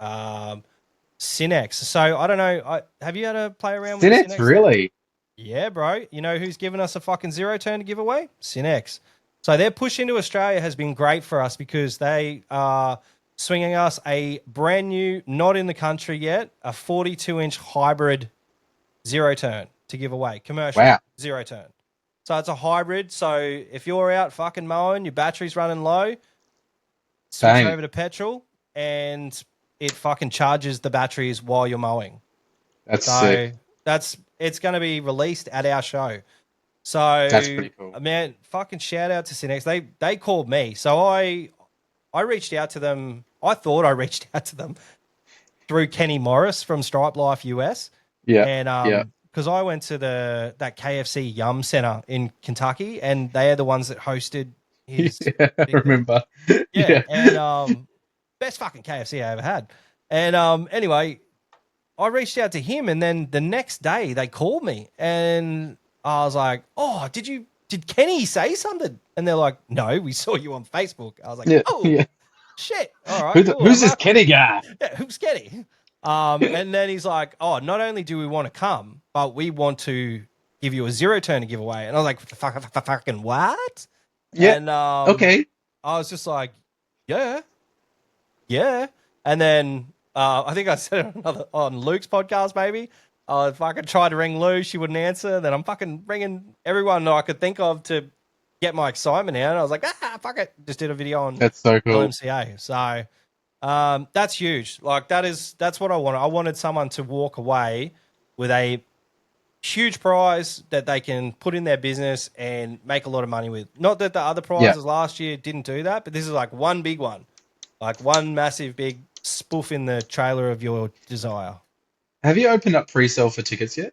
Speaker 1: Cinex. So I don't know. Have you had to play around with
Speaker 2: Cinex? Really?
Speaker 1: Yeah, bro. You know who's given us a fucking zero turn to give away? Cinex. So their push into Australia has been great for us because they are swinging us a brand new, not in the country yet, a 42-inch hybrid zero turn to give away. Commercial zero turn. So it's a hybrid. So if you're out fucking mowing, your battery's running low, switch over to petrol, and it fucking charges the batteries while you're mowing.
Speaker 2: That's sick.
Speaker 1: It's going to be released at our show. So
Speaker 2: that's pretty cool.
Speaker 1: Man, fucking shout out to Cinex. They called me. So I reached out to them. I thought I reached out to them through Kenny Morris from Stripe Life US.
Speaker 2: Yeah.
Speaker 1: And because I went to that KFC Yum Center in Kentucky, and they are the ones that hosted his.
Speaker 2: I remember.
Speaker 1: Yeah. And best fucking KFC I ever had. And anyway, I reached out to him, and then the next day they called me, and I was like, "Oh, did Kenny say something?" And they're like, "No, we saw you on Facebook." I was like, shit. All right, cool.
Speaker 2: Who's this Kenny guy?
Speaker 1: Yeah, who's Kenny? And then he's like, oh, not only do we want to come, but we want to give you a zero turn to give away. And I was like, fucking what?
Speaker 2: Yeah.
Speaker 1: And
Speaker 2: Okay.
Speaker 1: I was just like, yeah. And then I think I said it on Luke's podcast, maybe. I fucking tried to ring Lou, she wouldn't answer. Then I'm fucking ringing everyone that I could think of to get my excitement out. And I was like, fuck it. Just did a video on
Speaker 2: That's so cool.
Speaker 1: LMCA. So that's huge. Like that's what I wanted. I wanted someone to walk away with a huge prize that they can put in their business and make a lot of money with. Not that the other prizes last year didn't do that, but this is like one big one. Like one massive big spoof in the trailer of your desire.
Speaker 2: Have you opened up pre-sale for tickets yet?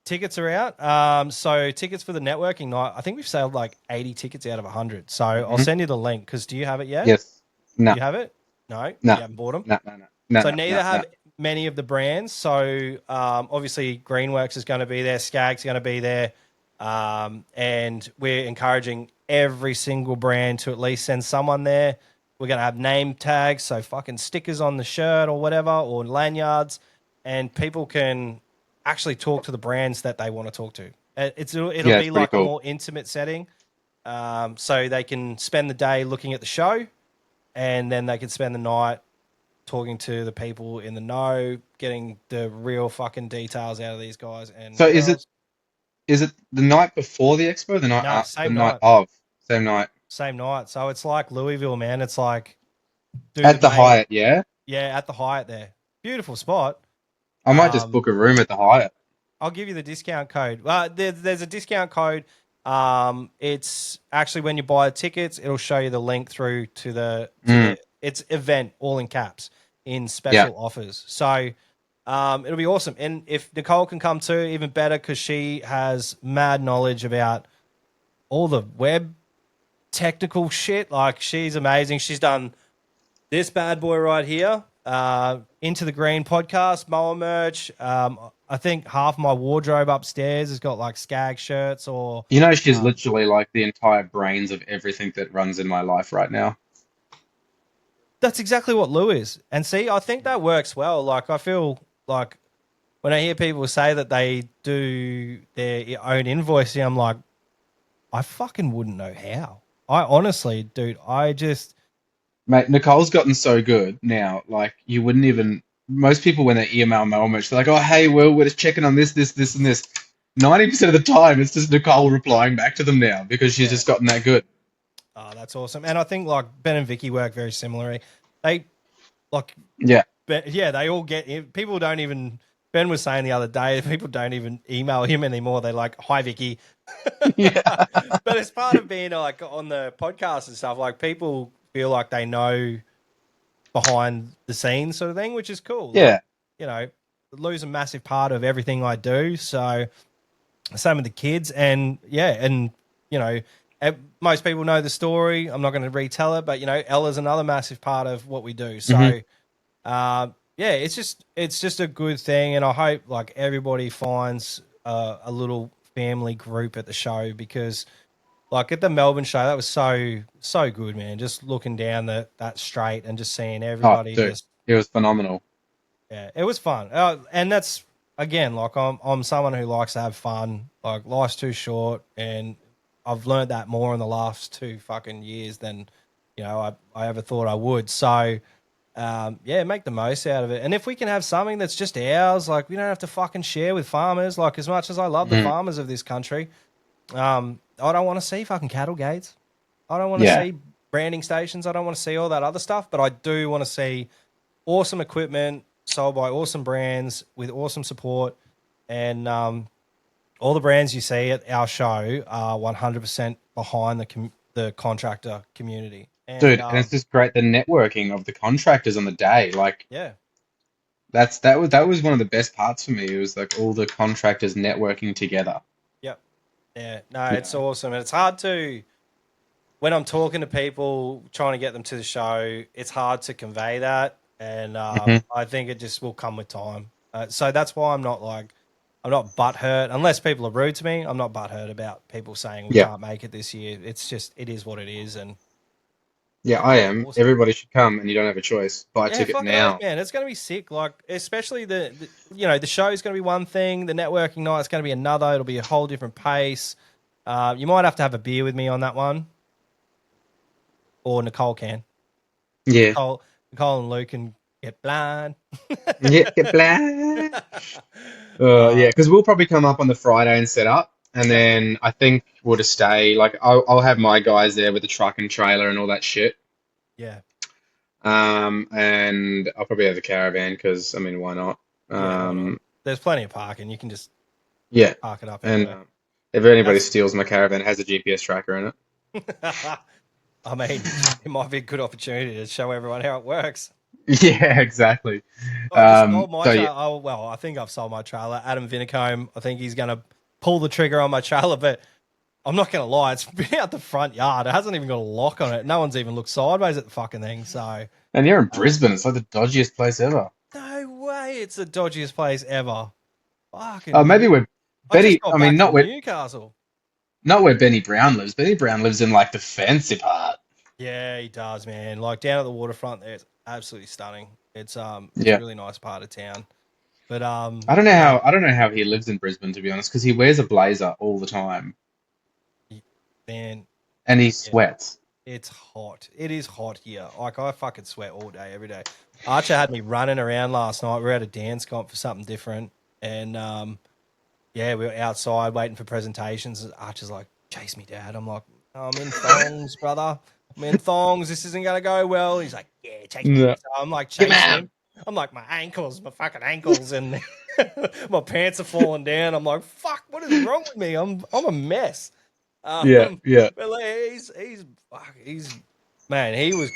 Speaker 1: Tickets are out. So tickets for the networking night, I think we've sold like 80 tickets out of 100. So I'll send you the link because do you have it yet?
Speaker 2: Yes. No.
Speaker 1: You have it? No?
Speaker 2: No.
Speaker 1: You haven't bought them?
Speaker 2: No.
Speaker 1: So neither have many of the brands. So obviously Greenworks is going to be there. Skag's going to be there. And we're encouraging every single brand to at least send someone there. We're going to have name tags, so fucking stickers on the shirt or whatever, or lanyards, and people can actually talk to the brands that they want to talk to. It'll be like a more intimate setting, so they can spend the day looking at the show, and then they can spend the night talking to the people in the know, getting the real fucking details out of these guys. And
Speaker 2: so is it the night before the expo, the night after, the night of, same night?
Speaker 1: Same night. So it's like Louisville, man. It's like
Speaker 2: at the Hyatt, yeah?
Speaker 1: Yeah, at the Hyatt there. Beautiful spot.
Speaker 2: I might just book a room at the Hyatt.
Speaker 1: I'll give you the discount code. There's a discount code. It's actually when you buy the tickets, it'll show you the link through to the it's event, all in caps, in special offers. So it'll be awesome. And if Nicole can come too, even better, because she has mad knowledge about all the web technical shit. Like, she's amazing. She's done this bad boy right here, Into the Green podcast, mower merch. I think half my wardrobe upstairs has got like Skag shirts or...
Speaker 2: she's literally like the entire brains of everything that runs in my life right now.
Speaker 1: That's exactly what Lou is. And see, I think that works well. Like, I feel like when I hear people say that they do their own invoicing, I'm like, I fucking wouldn't know how. I honestly, dude,
Speaker 2: Mate, Nicole's gotten so good now. Like, you wouldn't even... Most people, when they email mail merch, they're like, oh, hey, well, we're just checking on this, and this. 90% of the time, it's just Nicole replying back to them now because she's just gotten that good.
Speaker 1: Oh, that's awesome. And I think, like, Ben and Vicky work very similarly. They, like...
Speaker 2: Yeah.
Speaker 1: They all get... People don't even... Ben was saying the other day, people don't even email him anymore. They're like, hi, Vicky.
Speaker 2: Yeah.
Speaker 1: But it's part of being, like, on the podcast and stuff. Like, people feel like they know behind the scenes sort of thing, which is cool.
Speaker 2: Yeah.
Speaker 1: Like, Lou's a massive part of everything I do. So, same with the kids. And, most people know the story. I'm not going to retell it, but, Ella's another massive part of what we do. So, it's just a good thing, and I hope like everybody finds a little family group at the show, because like at the Melbourne show, that was so good, man. Just looking down that straight and just seeing everybody.
Speaker 2: It was phenomenal.
Speaker 1: Yeah, it was fun, and that's again like I'm someone who likes to have fun. Like, life's too short, and I've learned that more in the last 2 fucking years than I ever thought I would. So. Make the most out of it. And if we can have something that's just ours, like, we don't have to fucking share with farmers. Like, as much as I love the farmers of this country, I don't want to see fucking cattle gates. I don't want to see branding stations. I don't want to see all that other stuff, but I do want to see awesome equipment sold by awesome brands with awesome support. And all the brands you see at our show are 100% behind the contractor community. And,
Speaker 2: and it's just great, the networking of the contractors on the day. Like, that was one of the best parts for me. It was like all the contractors networking together.
Speaker 1: Yep. Yeah. No, it's awesome. And it's hard to, when I'm talking to people trying to get them to the show, it's hard to convey that. And I think it just will come with time. So that's why I'm not butthurt. Unless people are rude to me, I'm not butthurt about people saying we can't make it this year. It's just, it is what it is. And
Speaker 2: Yeah, I am.
Speaker 1: Awesome.
Speaker 2: Everybody should come, and you don't have a choice. Buy a
Speaker 1: Yeah,
Speaker 2: ticket
Speaker 1: fucking
Speaker 2: now.
Speaker 1: oath, man. It's going to be sick. Like, especially the show's going to be one thing. The networking night's going to be another. It'll be a whole different pace. You might have to have a beer with me on that one, or Nicole can.
Speaker 2: Yeah.
Speaker 1: Nicole and Luke can get blind.
Speaker 2: Yeah, get blind. Yeah, because we'll probably come up on the Friday and set up, and then I think we'll just stay. Like, I'll have my guys there with the truck and trailer and all that shit.
Speaker 1: Yeah.
Speaker 2: And I'll probably have the caravan because, I mean, why not?
Speaker 1: Yeah, why not? There's plenty of parking. You can just
Speaker 2: Yeah,
Speaker 1: park it up
Speaker 2: and
Speaker 1: anywhere.
Speaker 2: if anybody steals my caravan, it has a GPS tracker in it.
Speaker 1: I mean, it might be a good opportunity to show everyone how it works.
Speaker 2: Yeah, exactly.
Speaker 1: I just sold my
Speaker 2: So
Speaker 1: trailer.
Speaker 2: yeah,
Speaker 1: Oh, well, I think I've sold my trailer. Adam Vinicombe, I think he's going to pull the trigger on my trailer, but I'm not going to lie. It's been out the front yard. It hasn't even got a lock on it. No one's even looked sideways at the fucking thing. So,
Speaker 2: and you're in Brisbane. It's like the dodgiest place ever.
Speaker 1: no way. It's the dodgiest place ever.
Speaker 2: Oh, maybe where
Speaker 1: I just
Speaker 2: Benny.
Speaker 1: got
Speaker 2: I
Speaker 1: back
Speaker 2: mean, not
Speaker 1: from
Speaker 2: where
Speaker 1: Newcastle.
Speaker 2: Benny Brown lives. Benny Brown lives in like the fancy part.
Speaker 1: Yeah, he does, man. Like down at the waterfront there, it's absolutely stunning. It's a really nice part of town. But
Speaker 2: I don't know how he lives in Brisbane, to be honest, because he wears a blazer all the time
Speaker 1: man,
Speaker 2: and he sweats.
Speaker 1: it's hot. It is hot here. Like I fucking sweat all day, every day. Archer had me running around last night. We were at a dance comp for something different, and we were outside waiting for presentations. Archer's like, "Chase me, Dad." I'm like, "I'm in thongs, brother. I'm in thongs. This isn't gonna go well." He's like, "Yeah, chase me."
Speaker 2: No.
Speaker 1: So I'm like chasing him. I'm like, my fucking ankles, and my pants are falling down. I'm like, "Fuck, what is wrong with me? I'm a mess."
Speaker 2: Yeah.
Speaker 1: But like, he's man, he was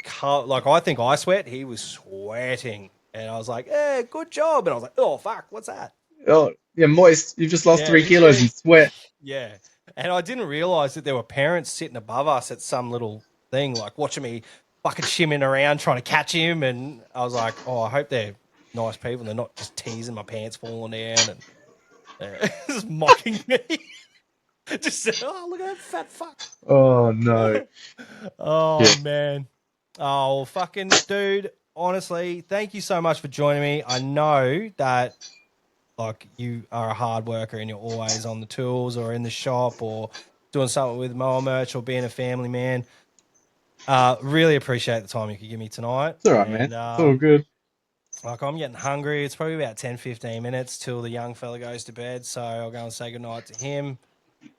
Speaker 1: like, I think I sweat. He was sweating, and I was like, "Hey, good job." And I was like, "Oh fuck, what's that?"
Speaker 2: Oh, yeah, moist. You've just lost 3
Speaker 1: he's
Speaker 2: kilos
Speaker 1: getting-
Speaker 2: in sweat.
Speaker 1: Yeah, and I didn't realize that there were parents sitting above us at some little thing, like watching me fucking shimming around trying to catch him, and I was like, "Oh, I hope they're nice people. They're not just teasing my pants falling down and just mocking me." Just said, "Oh, look at that fat fuck."
Speaker 2: Oh no.
Speaker 1: Man. Oh, fucking dude. Honestly, thank you so much for joining me. I know that like you are a hard worker and you're always on the tools or in the shop or doing something with mower merch or being a family man. Really appreciate the time you could give me tonight.
Speaker 2: It's all right, man. It's all good.
Speaker 1: Like I'm getting hungry. It's probably about 10, 15 minutes till the young fella goes to bed. So I'll go and say goodnight to him.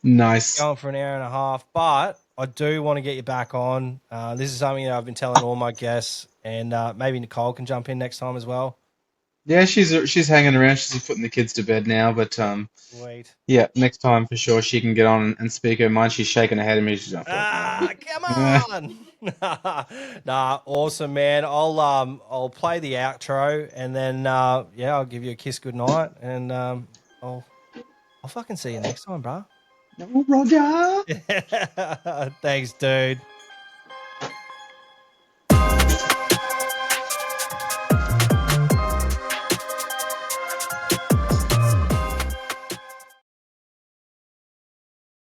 Speaker 2: Nice.
Speaker 1: Going for an hour and a half, but I do want to get you back on. This is something that I've been telling all my guests, and maybe Nicole can jump in next time as well.
Speaker 2: Yeah, she's hanging around. She's putting the kids to bed now, but
Speaker 1: Sweet.
Speaker 2: yeah, next time for sure she can get on and speak her mind. She's shaking her head at me. She's like,
Speaker 1: Come on. Nah, awesome, man. I'll play the outro, and then I'll give you a kiss goodnight, and I'll fucking see you next time, bro.
Speaker 2: no, Roger.
Speaker 1: Thanks, dude.